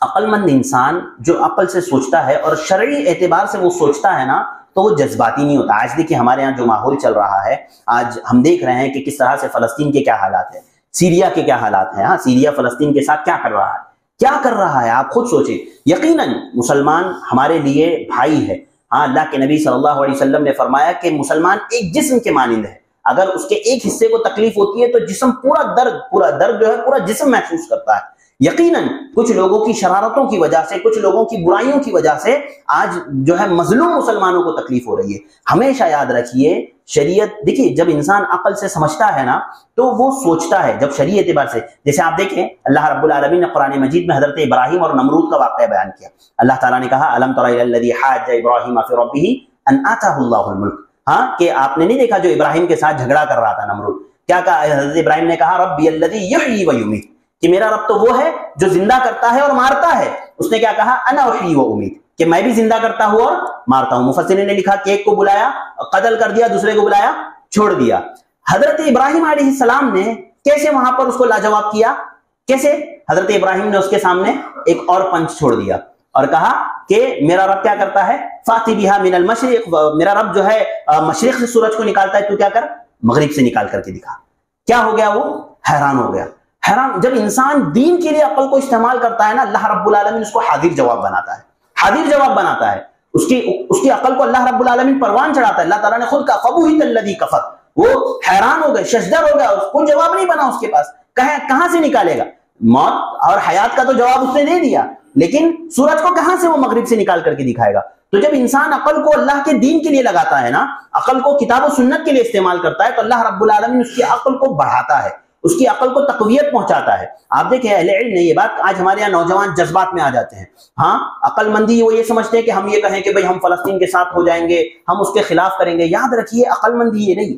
Speaker 1: عقل مند انسان جو عقل سے سوچتا ہے اور شرعی اعتبار سے وہ سوچتا ہے نا، تو وہ جذباتی نہیں ہوتا. آج دیکھیے ہمارے یہاں جو ماحول چل رہا ہے، آج ہم دیکھ رہے ہیں کہ کس طرح سے فلسطین کے کیا حالات ہیں، سیریا کے کیا حالات ہیں. ہاں، سیریا فلسطین کے ساتھ کیا کر رہا ہے، کیا کر رہا ہے، آپ خود سوچیں. یقیناً مسلمان ہمارے لیے بھائی ہے. ہاں، اللہ کے نبی صلی اللہ علیہ وسلم نے فرمایا کہ مسلمان ایک جسم کے مانند ہے، اگر اس کے ایک حصے کو تکلیف ہوتی ہے تو جسم پورا درد جو ہے پورا جسم محسوس کرتا ہے. یقیناً کچھ لوگوں کی شرارتوں کی وجہ سے، کچھ لوگوں کی برائیوں کی وجہ سے آج جو ہے مظلوم مسلمانوں کو تکلیف ہو رہی ہے. ہمیشہ یاد رکھیے شریعت، دیکھیے جب انسان عقل سے سمجھتا ہے نا تو وہ سوچتا ہے. جب شرعی اعتبار سے، جیسے آپ دیکھیں اللہ رب العالمین نے قرآن مجید میں حضرت ابراہیم اور نمرود کا واقعہ بیان کیا. اللہ تعالیٰ نے کہا الم تر الی الذی حاج ابراہیم فی ربہ ان آتاہ اللہ الملک، ہاں، کہ آپ نے نہیں دیکھا جو ابراہیم کے ساتھ جھگڑا کر رہا تھا نمرود، کیا کہا حضرت ابراہیم نے کہا ربی الذی یحیی و یمیت، کہ میرا رب تو وہ ہے جو زندہ کرتا ہے اور مارتا ہے. اس نے کیا کہا انا احیی و امیت، کہ میں بھی زندہ کرتا ہوں اور مارتا ہوں. مفسرین نے لکھا کہ ایک کو بلایا قتل کر دیا، دوسرے کو بلایا چھوڑ دیا. حضرت ابراہیم علیہ السلام نے کیسے وہاں پر اس کو لاجواب کیا؟ کیسے؟ حضرت ابراہیم نے اس کے سامنے ایک اور پنچ چھوڑ دیا اور کہا کہ میرا رب کیا کرتا ہے، فاتی بہا من المشرق، میرا رب جو ہے مشرق سے سورج کو نکالتا ہے، تو کیا کر مغرب سے نکال کر کے دکھا. کیا ہو گیا؟ وہ حیران ہو گیا. حیران، جب انسان دین کے لیے عقل کو استعمال کرتا ہے نا، اللہ رب العالمین اس کو حاضر جواب بناتا ہے، حاضر جواب بناتا ہے. اس کی عقل کو اللہ رب العالمین پروان چڑھاتا ہے. اللہ تعالیٰ نے خود کہا فبہت الذی کفر، وہ حیران ہو گئے، ششدر ہو گیا، اس کو جواب نہیں بنا اس کے پاس. کہاں سے نکالے گا؟ موت اور حیات کا تو جواب اس نے دے دیا، لیکن سورج کو کہاں سے وہ مغرب سے نکال کر کے دکھائے گا؟ تو جب انسان عقل کو اللہ کے دین کے لیے لگاتا ہے نا، عقل کو کتاب و سنت کے لیے استعمال کرتا ہے، تو اللہ رب العالمین اس کی عقل کو بڑھاتا ہے، اس کی عقل کو تقویت پہنچاتا ہے. آپ دیکھیں اہل علم نے یہ بات، آج ہمارے یہاں نوجوان جذبات میں آ جاتے ہیں. ہاں، عقل مندی وہ یہ سمجھتے ہیں کہ ہم یہ کہیں کہ بھئی ہم فلسطین کے ساتھ ہو جائیں گے، ہم اس کے خلاف کریں گے. یاد رکھیے عقل مندی یہ نہیں،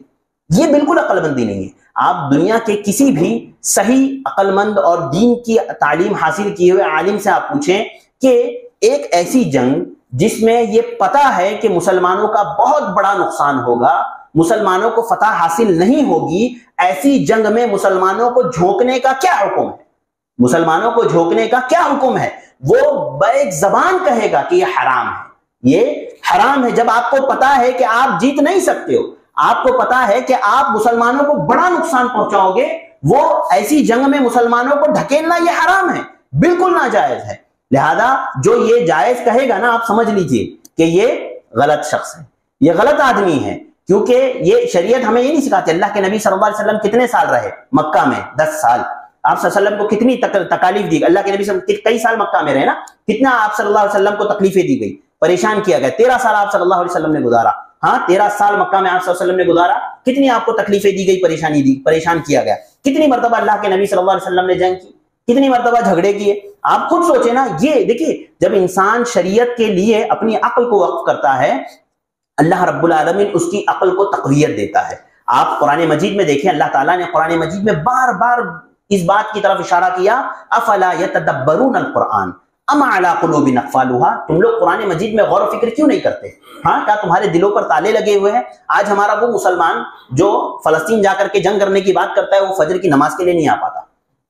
Speaker 1: یہ بالکل عقل مندی نہیں ہے. آپ دنیا کے کسی بھی صحیح عقل مند اور دین کی تعلیم حاصل کیے ہوئے عالم سے آپ پوچھیں کہ ایک ایسی جنگ جس میں یہ پتا ہے کہ مسلمانوں کا بہت بڑا نقصان ہوگا، مسلمانوں کو فتح حاصل نہیں ہوگی، ایسی جنگ میں مسلمانوں کو جھونکنے کا کیا حکم ہے؟ مسلمانوں کو جھونکنے کا کیا حکم ہے؟ وہ بیک زبان کہے گا کہ یہ حرام ہے، یہ حرام ہے. جب آپ کو پتا ہے کہ آپ جیت نہیں سکتے ہو، آپ کو پتا ہے کہ آپ مسلمانوں کو بڑا نقصان پہنچاؤ گے، وہ ایسی جنگ میں مسلمانوں کو ڈھکیلنا یہ حرام ہے، بالکل ناجائز ہے. لہذا جو یہ جائز کہے گا نا، آپ سمجھ لیجئے کہ یہ غلط شخص ہے، یہ غلط آدمی ہے، کیونکہ یہ شریعت ہمیں یہ نہیں سکھاتی. اللہ کے نبی صلی اللہ علیہ وسلم کتنے سال رہے مکہ میں؟ 10 سال. آپ صلی اللہ علیہ وسلم کو کتنی تکالیف دی؟ اللہ کے نبی صلی اللہ علیہ وسلم کئی سال مکہ میں رہے نا، کتنا آپ صلی اللہ علیہ وسلم کو تکلیفیں دی گئی، پریشان کیا گیا. 13 سال آپ صلی اللہ علیہ وسلم نے گزارا. ہاں، 13 سال مکہ میں آپ صلی اللہ علیہ وسلم نے گزارا. کتنی آپ کو تکلیفیں دی گئی، پریشان کیا گیا. کتنی مرتبہ اللہ کے نبی صلی اللہ علیہ وسلم نے جنگ کی، کتنی مرتبہ جھگڑے کیے. آپ خود سوچیں نا. یہ دیکھیے جب انسان شریعت کے لیے اپنی عقل کو وقف کرتا ہے، اللہ رب العالمین اس کی عقل کو تقویت دیتا ہے. آپ قرآن مجید میں دیکھیں، اللہ تعالیٰ نے قرآن مجید میں بار بار اس بات کی طرف اشارہ کیا، افلا یتدبرون القرآن، ام علی قلوب اقفالها, تم لوگ قرآن مجید میں غور و فکر کیوں نہیں کرتے؟ ہاں, کیا تمہارے دلوں پر تالے لگے ہوئے ہیں؟ آج ہمارا وہ مسلمان جو فلسطین جا کر کے جنگ کرنے کی بات کرتا ہے, وہ فجر کی نماز کے لیے نہیں آ پاتا,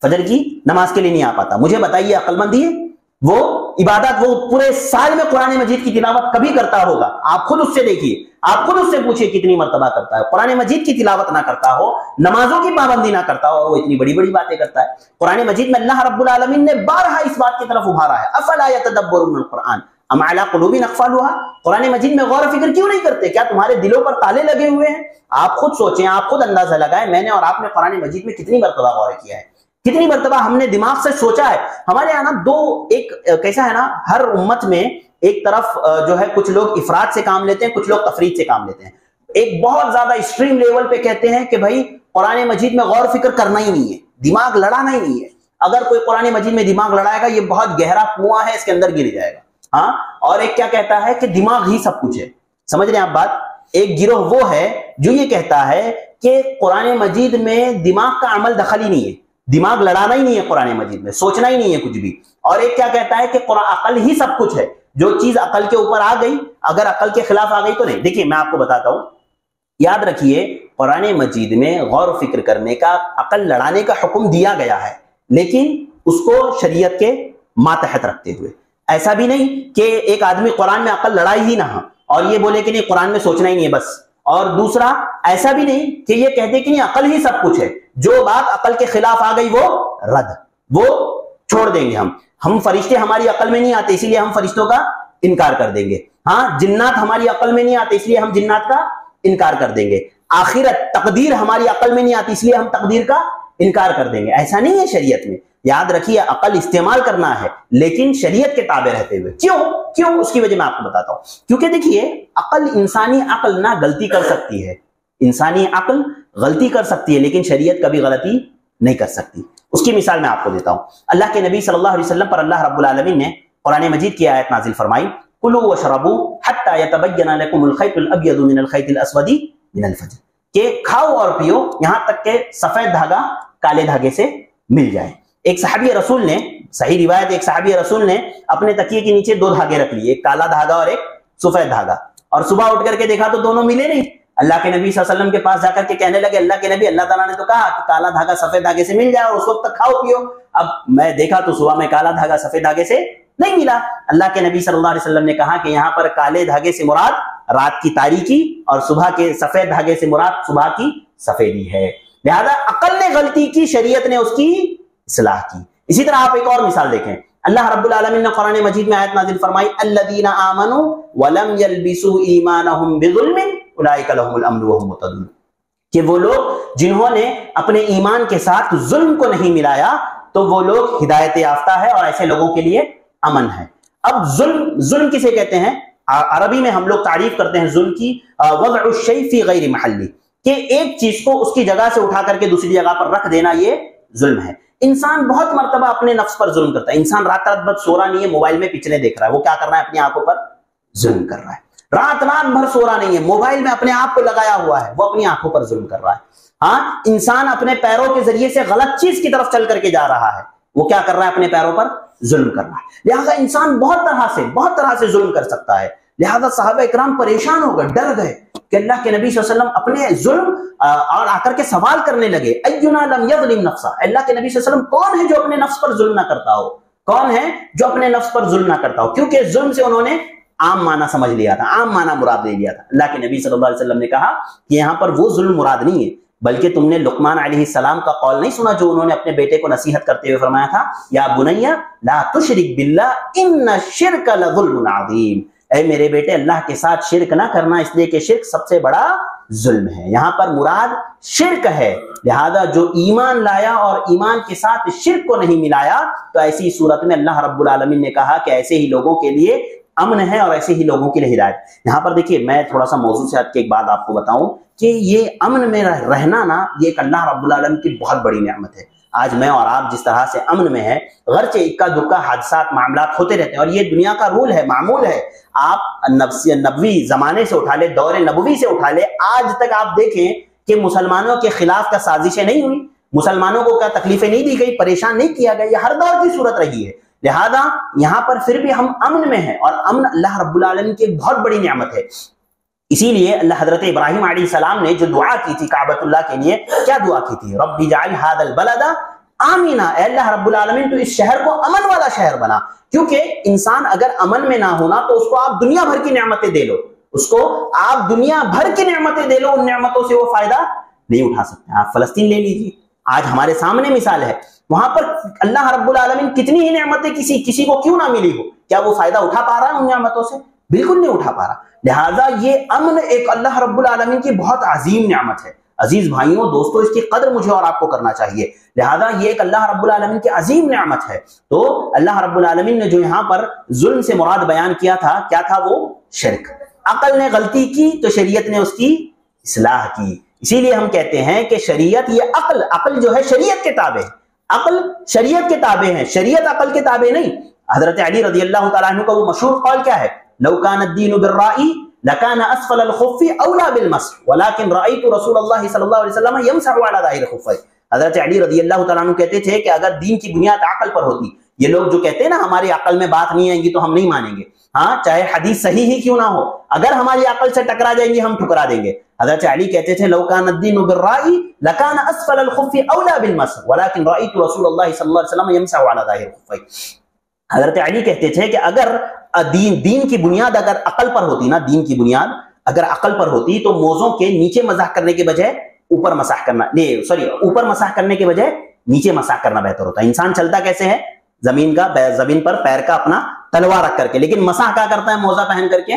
Speaker 1: فجر کی نماز کے لیے نہیں آ پاتا. مجھے بتائیے عقل مندی ہے وہ عبادت وہ پورے سال میں قرآن مجید کی تلاوت کبھی کرتا ہوگا؟ آپ خود اس سے دیکھیے, آپ خود اس سے پوچھئے کتنی مرتبہ کرتا ہے. قرآن مجید کی تلاوت نہ کرتا ہو, نمازوں کی پابندی نہ کرتا ہو, اور وہ اتنی بڑی بڑی باتیں کرتا ہے. قرآن مجید میں اللہ رب العالمین نے بارہا اس بات کی طرف ابھارا ہے, افلا یتدبرون القرآن ام علی قلوب اقفالها, قرآن مجید میں غور و فکر کیوں نہیں کرتے؟ کیا تمہارے دلوں پر تالے لگے ہوئے ہیں؟ آپ خود سوچیں, آپ خود اندازہ لگائیں, میں نے اور آپ نے قرآن مجید میں کتنی مرتبہ غور کیا ہے, کتنی مرتبہ ہم نے دماغ سے سوچا ہے. ہمارے یہاں نا دو, ایک کیسا ہے نا, ہر امت میں ایک طرف جو ہے کچھ لوگ افراد سے کام لیتے ہیں, کچھ لوگ تفرید سے کام لیتے ہیں. ایک بہت زیادہ ایکسٹریم لیول پہ کہتے ہیں کہ بھائی قرآن مجید میں غور و فکر کرنا ہی نہیں ہے, دماغ لڑانا ہی نہیں ہے. اگر کوئی قرآن مجید میں دماغ لڑائے گا, یہ بہت گہرا کنواں ہے, اس کے اندر گر جائے گا. ہاں, اور ایک کیا کہتا ہے کہ دماغ ہی سب کچھ ہے. سمجھ رہے ہیں آپ بات؟ ایک گروہ وہ ہے جو یہ کہتا ہے کہ قرآن مجید میں دماغ کا عمل دخل ہی نہیں ہے, دماغ لڑانا ہی نہیں ہے قرآن مجید میں, سوچنا ہی نہیں ہے کچھ بھی. اور ایک کیا کہتا ہے کہ عقل ہی سب کچھ ہے, جو چیز عقل کے اوپر آ گئی, اگر عقل کے خلاف آ گئی تو نہیں. دیکھیے میں آپ کو بتاتا ہوں, یاد رکھیے قرآن مجید میں غور و فکر کرنے کا, عقل لڑانے کا حکم دیا گیا ہے, لیکن اس کو شریعت کے ماتحت رکھتے ہوئے. ایسا بھی نہیں کہ ایک آدمی قرآن میں عقل لڑائی ہی نہ ہو اور یہ بولے کہ نہیں قرآن میں سوچنا ہی نہیں ہے بس. اور دوسرا ایسا بھی نہیں کہ یہ کہتے کہ نہیں عقل ہی سب کچھ ہے, جو بات عقل کے خلاف آ گئی وہ رد, وہ چھوڑ دیں گے. ہم فرشتے ہماری عقل میں نہیں آتے, اسی لیے ہم فرشتوں کا انکار کر دیں گے. ہاں, جنات ہماری عقل میں نہیں آتے, اس لیے ہم جنات کا انکار کر دیں گے. آخرت تقدیر ہماری عقل میں نہیں آتی, اس لیے ہم تقدیر کا انکار کر دیں گے. ایسا نہیں ہے شریعت میں. یاد رکھیے عقل استعمال کرنا ہے, لیکن شریعت کے تابع رہتے ہوئے. کیوں اس کی وجہ میں آپ کو بتاتا ہوں. کیونکہ دیکھیے عقل, انسانی عقل نہ غلطی کر سکتی ہے, انسانی عقل غلطی کر سکتی ہے, لیکن شریعت کبھی غلطی نہیں کر سکتی. اس کی مثال میں آپ کو دیتا ہوں. اللہ کے نبی صلی اللہ علیہ وسلم پر اللہ رب العالمین نے قرآن مجید کی آیت نازل فرمائی, کلوا واشربوا حتی یتبین لکم الخیط الابیض من الخیط الاسود من الفجر, کہ کھاؤ اور پیو یہاں تک کہ سفید دھاگا کالے دھاگے سے مل جائے. ایک صحابی رسول نے, صحیح روایت, ایک صحابی رسول نے اپنے تکیے کے نیچے دو دھاگے رکھ لیے, ایک کالا دھاگا اور ایک سفید دھاگا, اور صبح اٹھ کر کے دیکھا تو دونوں ملے نہیں. اللہ کے نبی صلی اللہ علیہ وسلم کے پاس جا کر کے کہنے لگے, اللہ کے نبی, اللہ تعالیٰ نے تو کہا کہ کالا دھاگا سفید دھاگے سے مل جائے اور اس وقت تک کھاؤ پیو. اب میں دیکھا تو صبح میں کالا دھاگا سفید دھاگے سے نہیں ملا. اللہ کے نبی صلی اللہ علیہ وسلم نے کہا کہ یہاں پر کالے دھاگے سے مراد رات کی تاریکی اور صبح کے سفید دھاگے سے مراد صبح کی سفیدی ہے. لہذا عقل نے غلطی کی, شریعت نے اس کی اصلاح کی. اسی طرح آپ ایک اور مثال دیکھیں, اللہ رب العالمین نے قرآن مجید میں آیت نازل فرمائی, الذین آمنوا ولم یلبسوا ایمانہم بظلم اولئک لہم الامن وہم مہتدون, کہ وہ لوگ جنہوں نے اپنے ایمان کے ساتھ ظلم کو نہیں ملایا تو وہ لوگ ہدایت یافتہ ہے اور ایسے لوگوں کے لیے امن ہے. اب ظلم کسے کہتے ہیں؟ عربی میں ہم لوگ تعریف کرتے ہیں ظلم کی, وضع الشیء فی غیر محلی, کہ ایک چیز کو اس کی جگہ سے اٹھا کر کے دوسری جگہ پر رکھ دینا, یہ ظلم ہے. انسان بہت مرتبہ اپنے نفس پر ظلم کرتا ہے. انسان رات رات بھر سو رہا نہیں ہے, موبائل میں پکچریں دیکھ رہا ہے, وہ کیا کر رہا ہے؟ اپنی آنکھوں پر ظلم کر رہا ہے. رات بھر سو رہا نہیں ہے, موبائل میں اپنے آپ کو لگایا ہوا ہے, وہ اپنی آنکھوں پر ظلم کر رہا ہے. ہاں, انسان اپنے پیروں کے ذریعے سے غلط چیز کی طرف چل کر کے جا رہا ہے, وہ کیا کر رہا ہے؟ اپنے پیروں پر ظلم کر رہا ہے. لہذا انسان بہت طرح سے ظلم کر سکتا ہے. لہذا صحابہ اکرام پریشان ہو گئے, ڈر گئے کہ اللہ کے نبی صلی اللہ علیہ وسلم اپنے ظلم اور آ کر کے سوال کرنے لگے, اینا لم یظلم نفسہ, اللہ کے نبی صلی اللہ علیہ وسلم کون ہے جو اپنے نفس پر ظلم نہ کرتا ہو, کون ہے جو اپنے نفس پر ظلم نہ کرتا ہو؟ کیونکہ ظلم سے انہوں نے عام معنی سمجھ لیا تھا, عام معنی مراد لے لیا تھا. اللہ کے نبی صلی اللہ علیہ وسلم نے کہا کہ یہاں پر وہ ظلم مراد نہیں ہے, بلکہ تم نے لقمان علیہ السلام کا قول نہیں سنا جو انہوں نے اپنے بیٹے کو نصیحت کرتے ہوئے فرمایا تھا, یا بنی لا تشرک باللہ ان الشرک لظلم عظیم, اے میرے بیٹے اللہ کے ساتھ شرک نہ کرنا, اس لیے کہ شرک سب سے بڑا ظلم ہے. یہاں پر مراد شرک ہے. لہذا جو ایمان لایا اور ایمان کے ساتھ شرک کو نہیں ملایا, تو ایسی صورت میں اللہ رب العالمین نے کہا کہ ایسے ہی لوگوں کے لیے امن ہے اور ایسے ہی لوگوں کے لیے ہدایت. یہاں پر دیکھیے میں تھوڑا سا موضوع سے ہٹ کے ایک بات آپ کو بتاؤں کہ یہ امن میں رہنا نا, یہ ایک اللہ رب العالمین کی بہت بڑی نعمت ہے. آج میں اور آپ جس طرح سے امن میں ہیں, گرچہ اکا دکا حادثات معاملات ہوتے رہتے ہیں, اور یہ دنیا کا رول ہے, معمول ہے. آپ نبوی زمانے سے اٹھا لے, دور نبوی سے اٹھا لے, آج تک آپ دیکھیں کہ مسلمانوں کے خلاف کا سازشیں نہیں ہوئی, مسلمانوں کو کیا تکلیفیں نہیں دی گئی, پریشان نہیں کیا گیا, یہ ہر دور کی صورت رہی ہے. لہذا یہاں پر پھر بھی ہم امن میں ہیں، اور امن اللہ رب العالمین کی ایک بہت بڑی نعمت ہے۔ اسی لیے اللہ حضرت ابراہیم علیہ السلام نے جو دعا کی تھی کعبۃ اللہ کے لیے، کیا دعا کی تھی؟ رب اجعل ھذا البلد آمنا، اے اللہ رب العالمین تو اس شہر کو امن والا شہر بنا، کیونکہ انسان اگر امن میں نہ ہونا تو اس کو آپ دنیا بھر کی نعمتیں دے لو، اس کو آپ دنیا بھر کی نعمتیں دے لو، ان نعمتوں سے وہ فائدہ نہیں اٹھا سکتے۔ آپ فلسطین لے لیجیے، آج ہمارے سامنے مثال ہے، وہاں پر اللہ رب العالمین کتنی ہی نعمتیں کسی کو کیوں نہ ملی ہو، کیا وہ فائدہ اٹھا پا رہا ہے ان نعمتوں سے؟ بالکل نہیں اٹھا پا رہا۔ لہٰذا یہ امن ایک اللہ رب العالمین کی بہت عظیم نعمت ہے۔ عزیز بھائیوں دوستوں، اس کی قدر مجھے اور آپ کو کرنا چاہیے۔ لہذا یہ ایک اللہ رب العالمین کی عظیم نعمت ہے۔ تو اللہ رب العالمین نے جو یہاں پر ظلم سے مراد بیان کیا تھا، کیا تھا وہ؟ شرک۔ عقل نے غلطی کی تو شریعت نے اس کی اصلاح کی۔ اسی لیے ہم کہتے ہیں کہ شریعت، یہ عقل جو ہے شریعت کے تابع ہے، عقل شریعت کے تابع ہے، شریعت عقل کے تابع نہیں۔ حضرت علی رضی اللہ تعالیٰ عنہ کا وہ مشہور قول کیا ہے؟ لو کان الدین بالرأی لکان اسفل الخف اولا بالمسح ولکن رأیت رسول اللہ صلی اللہ علیہ وسلم یمسح علی ظاہر الخفین۔ حضرت علی رضی اللہ تعالیٰ عنہ کہتے تھے کہ اگر دین کی بنیاد عقل پر ہوتی، یہ لوگ جو کہتے ہیں نا ہماری عقل میں بات نہیں آئے گی تو ہم نہیں مانیں گے، ہاں چاہے حدیث صحیح ہی کیوں نہ ہو، اگر ہماری عقل سے ٹکرا جائیں گی ہم ٹھکرا دیں گے۔ حضرت علی کہتے تھے لو کان الدین بالرأی لکان اسفل الخف اولا بالمسح ولکن رأیت رسول اللہ صلی اللہ علیہ وسلم یمسح علی ظاہر الخفین۔ حضرت علی کہتے تھے کہ اگر دین کی بنیاد اگر عقل پر ہوتی نا، دین کی بنیاد اگر عقل پر ہوتی تو موزوں کے نیچے مسح کرنے کے بجائے اوپر مسح کرنا، اوپر مسح کرنے کے بجائے نیچے مسح کرنا بہتر ہوتا ہے۔ انسان چلتا کیسے ہے؟ زمین پر پیر کا اپنا تلوا رکھ کر کے، لیکن مسح کیا کرتا ہے؟ موزہ پہن کر کے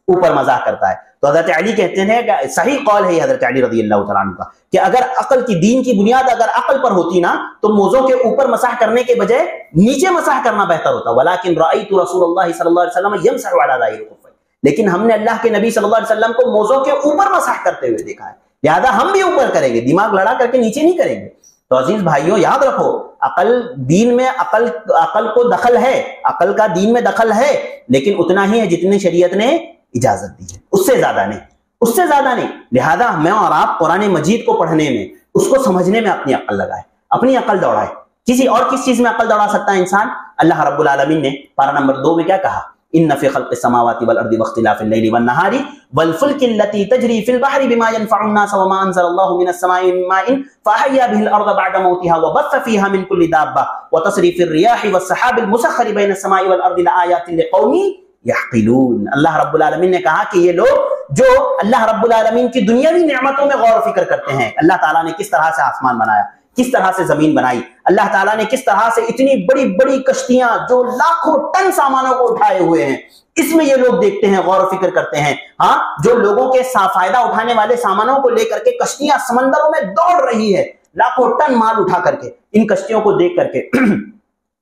Speaker 1: اوپر مسح کرتا ہے۔ تو حضرت علی کہتے ہیں کہ صحیح قول ہے حضرت علی رضی اللہ تعالیٰ عنہ کا کہ اگر عقل کی، دین کی بنیاد اگر عقل پر ہوتی نا تو موزوں کے اوپر مسح کرنے کے بجائے نیچے مسح کرنا بہتر ہوتا۔ ولیکن رأیت رسول اللہ صلی اللہ علیہ وسلم یمسح علی ظاہر الخفین، لیکن ہم نے اللہ کے نبی صلی اللہ علیہ وسلم کو موزوں کے اوپر مسح کرتے ہوئے دیکھا ہے، لہذا ہم بھی اوپر کریں گے، دماغ لڑا کر کے نیچے نہیں کریں گے۔ تو عزیز بھائیوں یاد رکھو، عقل دین میں عقل کو دخل ہے، عقل کا دین میں دخل ہے، لیکن اتنا ہی ہے جتنی شریعت نے اجازت دی ہے، اس سے زیادہ نہیں، اس سے زیادہ نہیں۔ لہذا میں اور آپ قرآن مجید کو پڑھنے میں، اس کو سمجھنے میں اپنی عقل لگائے، اپنی عقل دوڑائے۔ کسی اور کس چیز میں عقل دوڑا سکتا ہے انسان؟ اللہ رب العالمین نے پارہ نمبر 2 میں کیا کہا؟ ان فی خلق السماوات والارض واختلاف اللیل والنہار والفلک التي تجری فی البحر بما ينفع الناس وما انزل الله من السماء من ماء فاحیا به الارض بعد موتها وبث فيها من كل دابة وتصريف الرياح والسحاب المسخر بين السماء والارض لآیات لقوم یعقلون۔ اللہ رب العالمین نے کہا کہ یہ لوگ جو اللہ رب العالمین کی دنیاوی نعمتوں میں غور و فکر کرتے ہیں، اللہ تعالیٰ نے کس طرح سے آسمان بنایا، کس طرح سے زمین بنائی، اللہ تعالیٰ نے کس طرح سے اتنی بڑی بڑی کشتیاں جو لاکھوں ٹن سامانوں کو اٹھائے ہوئے ہیں، اس میں یہ لوگ دیکھتے ہیں، غور و فکر کرتے ہیں۔ ہاں جو لوگوں کے فائدہ اٹھانے والے سامانوں کو لے کر کے کشتیاں سمندروں میں دوڑ رہی ہے، لاکھوں ٹن مال اٹھا کر کے، ان کشتیوں کو دیکھ کر کے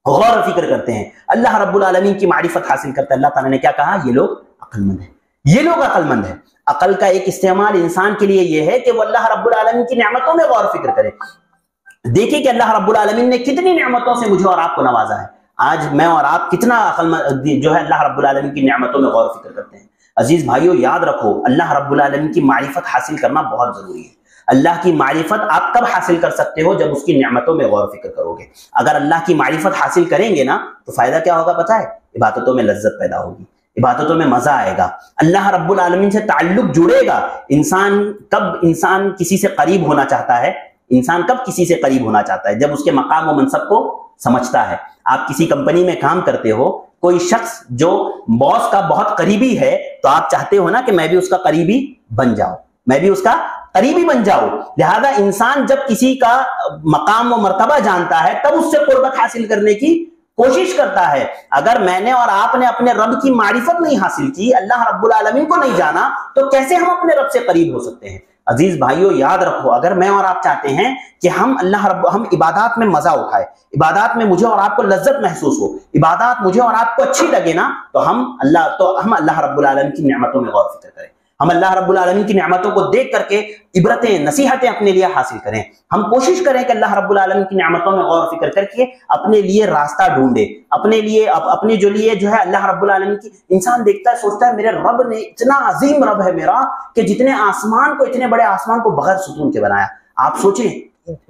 Speaker 1: غور و فکر کرتے ہیں، اللہ رب العالمین کی معرفت حاصل کرتے ہیں۔ اللہ تعالیٰ نے کیا کہا؟ یہ لوگ عقل مند ہیں، یہ لوگ عقل مند ہیں۔ عقل کا ایک استعمال انسان کے لیے یہ ہے کہ وہ اللہ رب العالمین کی نعمتوں میں غور و فکر کرے۔ دیکھیں کہ اللہ رب العالمین نے کتنی نعمتوں سے مجھے اور آپ کو نوازا ہے۔ آج میں اور آپ کتنا عقل جو ہے اللہ رب العالمین کی نعمتوں میں غور و فکر کرتے ہیں۔ عزیز بھائیوں یاد رکھو، اللہ رب العالمین کی معرفت حاصل کرنا بہت ضروری ہے۔ اللہ کی معرفت آپ کب حاصل کر سکتے ہو؟ جب اس کی نعمتوں میں غور و فکر کرو گے۔ اگر اللہ کی معرفت حاصل کریں گے نا تو فائدہ کیا ہوگا پتہ ہے؟ عبادتوں میں لذت پیدا ہوگی، عبادتوں میں مزہ آئے گا، اللہ رب العالمین سے تعلق جڑے گا۔ انسان کسی سے قریب ہونا چاہتا ہے، انسان کب کسی سے قریب ہونا چاہتا ہے؟ جب اس کے مقام و منصب کو سمجھتا ہے۔ آپ کسی کمپنی میں کام کرتے ہو، کوئی شخص جو باس کا بہت قریبی ہے تو آپ چاہتے ہو نا کہ میں بھی اس کا قریبی بن جاؤں، میں بھی اس کا قریبی بن جاؤں۔ لہذا انسان جب کسی کا مقام و مرتبہ جانتا ہے تب اس سے قربت حاصل کرنے کی کوشش کرتا ہے۔ اگر میں نے اور آپ نے اپنے رب کی معرفت نہیں حاصل کی، اللہ رب العالمین کو نہیں جانا، تو کیسے ہم اپنے رب سے قریب ہو سکتے ہیں؟ عزیز بھائیوں یاد رکھو، اگر میں اور آپ چاہتے ہیں کہ ہم عبادات میں مزہ اٹھائے، عبادات میں مجھے اور آپ کو لذت محسوس ہو، عبادات مجھے اور آپ کو اچھی لگے نا، تو ہم اللہ رب العالمین کی نعمتوں میں غور و فکر کریں، ہم اللہ رب العالمین کی نعمتوں کو دیکھ کر کے عبرتیں، نصیحتیں اپنے لیے حاصل کریں۔ ہم کوشش کریں کہ اللہ رب العالمین کی نعمتوں میں غور و فکر کر کے اپنے لیے راستہ ڈھونڈے، اپنے جو ہے اللہ رب العالمین کی، انسان دیکھتا ہے سوچتا ہے میرے رب نے اتنا عظیم رب ہے میرا کہ جتنے آسمان کو، اتنے بڑے آسمان کو بغیر ستون کے بنایا۔ آپ سوچیں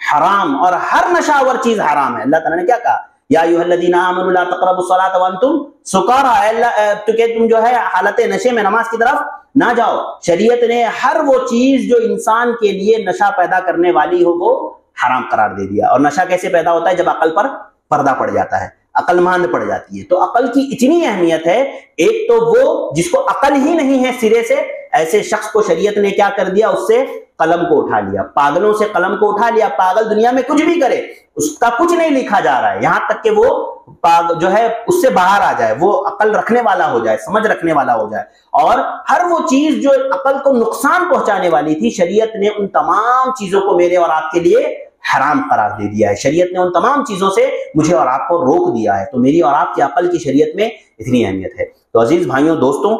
Speaker 1: حرام، اور ہر نشاور چیز حرام ہے۔ اللہ تعالیٰ نے کیا کہا؟ یا ایھا الذین آمنوا لا تقربوا الصلاۃ وانتم سکارى، تو کہ تم جو ہے حالت نشے میں نماز کی طرف نہ جاؤ۔ شریعت نے ہر وہ چیز جو انسان کے لیے نشہ پیدا کرنے والی ہو وہ حرام قرار دے دیا۔ اور نشہ کیسے پیدا ہوتا ہے؟ جب عقل پر پردہ پڑ جاتا ہے، عقل ماند پڑ جاتی ہے۔ تو عقل کی اتنی اہمیت ہے، ایک تو وہ جس کو عقل ہی نہیں ہے سرے سے، ایسے شخص کو شریعت نے کیا کر دیا؟ اس سے قلم کو اٹھا لیا، پاگلوں سے قلم کو اٹھا لیا۔ پاگل دنیا میں کچھ بھی کرے، اس کا کچھ نہیں لکھا جا رہا ہے، یہاں تک کہ وہ جو ہے اس سے باہر آ جائے، وہ عقل رکھنے والا ہو جائے، سمجھ رکھنے والا ہو جائے۔ اور ہر وہ چیز جو عقل کو نقصان پہنچانے والی تھی، شریعت نے ان تمام چیزوں کو میرے اور آپ کے لیے حرام قرار دے دیا ہے۔ شریعت نے ان تمام چیزوں سے مجھے اور آپ کو روک دیا ہے۔ تو میری اور آپ کی عقل کی شریعت میں اتنی اہمیت ہے۔ تو عزیز بھائیوں دوستوں،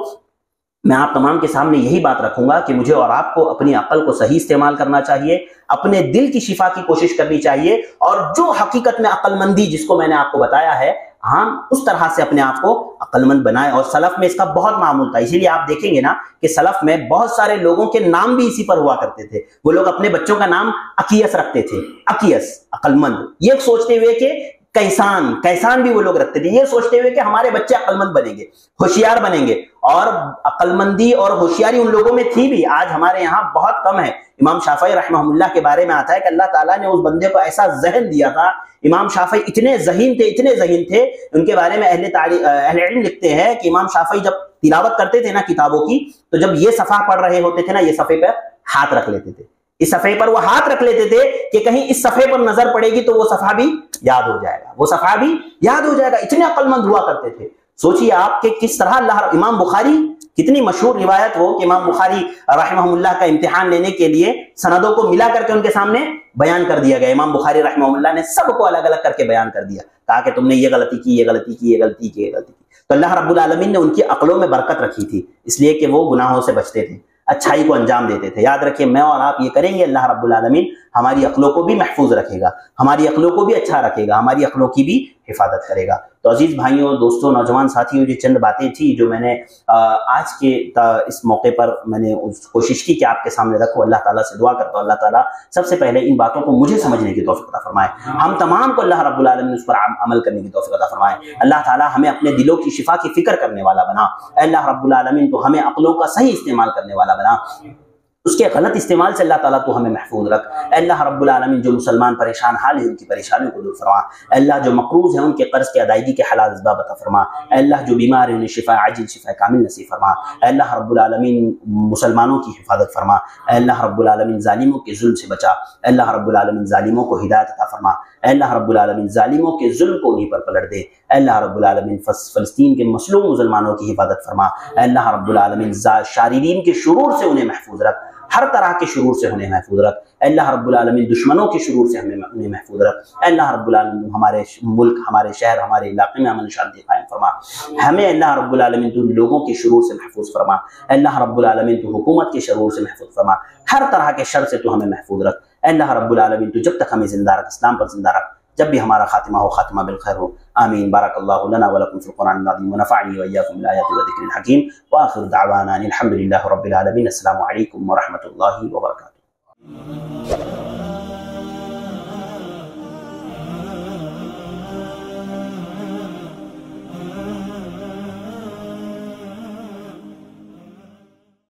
Speaker 1: میں آپ تمام کے سامنے یہی بات رکھوں گا کہ مجھے اور آپ کو اپنی عقل کو صحیح استعمال کرنا چاہیے، اپنے دل کی شفا کی کوشش کرنی چاہیے، اور جو حقیقت میں عقل مندی جس کو میں نے آپ کو بتایا ہے، ہم اس طرح سے اپنے آپ کو عقل مند بنائیں۔ اور سلف میں اس کا بہت معمول تھا، اسی لیے آپ دیکھیں گے نا کہ سلف میں بہت سارے لوگوں کے نام بھی اسی پر ہوا کرتے تھے۔ وہ لوگ اپنے بچوں کا نام اکیس رکھتے تھے، اکیس عقل مند، یہ سوچتے ہوئے کہ کیسان بھی وہ لوگ رکھتے تھے، یہ سوچتے ہوئے کہ ہمارے بچے عقل مند بنیں گے، ہوشیار بنیں گے۔ اور عقل مندی اور ہوشیاری ان لوگوں میں تھی بھی، آج ہمارے یہاں بہت کم ہے۔ امام شافعی رحمہ اللہ کے بارے میں آتا ہے کہ اللہ تعالیٰ نے اس بندے کو ایسا ذہن دیا تھا۔ امام شافعی اتنے ذہین تھے، ان کے بارے میں اہل علم لکھتے ہیں کہ امام شافعی جب تلاوت کرتے تھے نا کتابوں کی، تو جب یہ صفحہ پڑھ رہے ہوتے تھے نا، یہ صفحے پر ہاتھ رکھ لیتے تھے، اس صفحے پر وہ ہاتھ رکھ لیتے تھے کہ کہیں اس صفحے پر نظر پڑے گی تو وہ صفحہ بھی یاد ہو جائے گا، وہ صفحہ بھی یاد ہو جائے گا۔ اتنے عقل مند ہوا کرتے تھے۔ سوچیے آپ کہ کس طرح امام بخاری، کتنی مشہور روایت ہو کہ امام بخاری رحمہ اللہ کا امتحان لینے کے لیے سندوں کو ملا کر کے ان کے سامنے بیان کر دیا گیا۔ امام بخاری رحمہ اللہ نے سب کو الگ الگ کر کے بیان کر دیا، کہا کہ تم نے یہ غلطی کی، یہ غلطی کی، یہ غلطی کی، یہ غلطی کی۔ تو اللہ رب العالمین نے ان کی عقلوں میں برکت رکھی تھی، اس لیے کہ وہ گناہوں سے بچتے تھے، اچھائی کو انجام دیتے تھے۔ یاد رکھیے، میں اور آپ یہ کریں گے، اللہ رب العالمین ہماری عقلوں کو بھی محفوظ رکھے گا، ہماری عقلوں کو بھی اچھا رکھے گا، ہماری عقلوں کی بھی حفاظت کرے گا۔ تو عزیز بھائیوں دوستوں نوجوان ساتھیوں، یہ چند باتیں تھیں جو میں نے آج کے اس موقع پر میں نے کوشش کی کہ آپ کے سامنے رکھوں۔ اللہ تعالیٰ سے دعا کرتا ہوں اللہ تعالیٰ سب سے پہلے ان باتوں کو مجھے سمجھنے کی توفیق عطا فرمائے، ہم تمام کو اللہ رب العالمین اس پر عمل کرنے کی توفیق عطا فرمائے۔ اللہ تعالیٰ ہمیں اپنے دلوں کی شفا کی فکر کرنے والا بنا۔ اے اللہ رب العالمین تو ہمیں عقلوں کا صحیح استعمال کرنے والا بنا، اس کے غلط استعمال سے اللہ تعالیٰ تو ہمیں محفوظ رکھ۔ اے اللہ رب العالمین جو مسلمان پریشان حال ہیں ان کی پریشانیوں کو دور فرما۔ اے اللہ جو مقروض ہیں ان کے قرض کی ادائیگی کے حلال اسباب عطا فرما۔ اے اللہ جو بیمار ہیں انہیں شفا عاجل شفا کامل نصیب فرما۔ اے اللہ رب العالمین مسلمانوں کی حفاظت فرما۔ اے اللہ رب العالمین ظالموں کے ظلم سے بچا۔ اے اللہ رب العالمین ظالموں کو ہدایت عطا فرما۔ اے اللہ رب العالمین ظالموں کے ظلم کو انہیں پر پلٹ دے۔ اے اللہ رب العالمین فلسطین کے مظلوم مسلمانوں کی حفاظت فرما۔ اے اللہ رب العالمین شاردین کے شرور سے انہیں محفوظ رکھ، ہر طرح کے شرور سے انہیں محفوظ رکھ۔ اے اللہ رب العالمین دشمنوں کے شرور سے انہیں محفوظ رکھ۔ اے اللہ رب العالمین ہمارے ملک، ہمارے شہر، ہمارے علاقے میں امن شانتی قائم فرما۔ ہمیں اللہ رب العالمین تو لوگوں کے شرور سے محفوظ فرما۔ اے اللہ رب العالمین تو حکومت کے شرور سے محفوظ فرما، ہر طرح کے شر سے تو ہمیں محفوظ رکھ۔ اے اللہ رب العالمین تو جب تک ہمیں زندہ رکھ، اسلام پر زندہ رکھ، جب بھی ہمارا خاتمہ ہو خاتمہ بالخیر ہو۔ آمین۔ بارک اللہ لنا ولکم فی القرآن العظیم ونفعنی وإیاکم بالآیات والذکر الحکیم وآخر دعوانا الحمد للہ رب العالمین۔ السلام علیکم ورحمۃ اللہ وبرکاتہ۔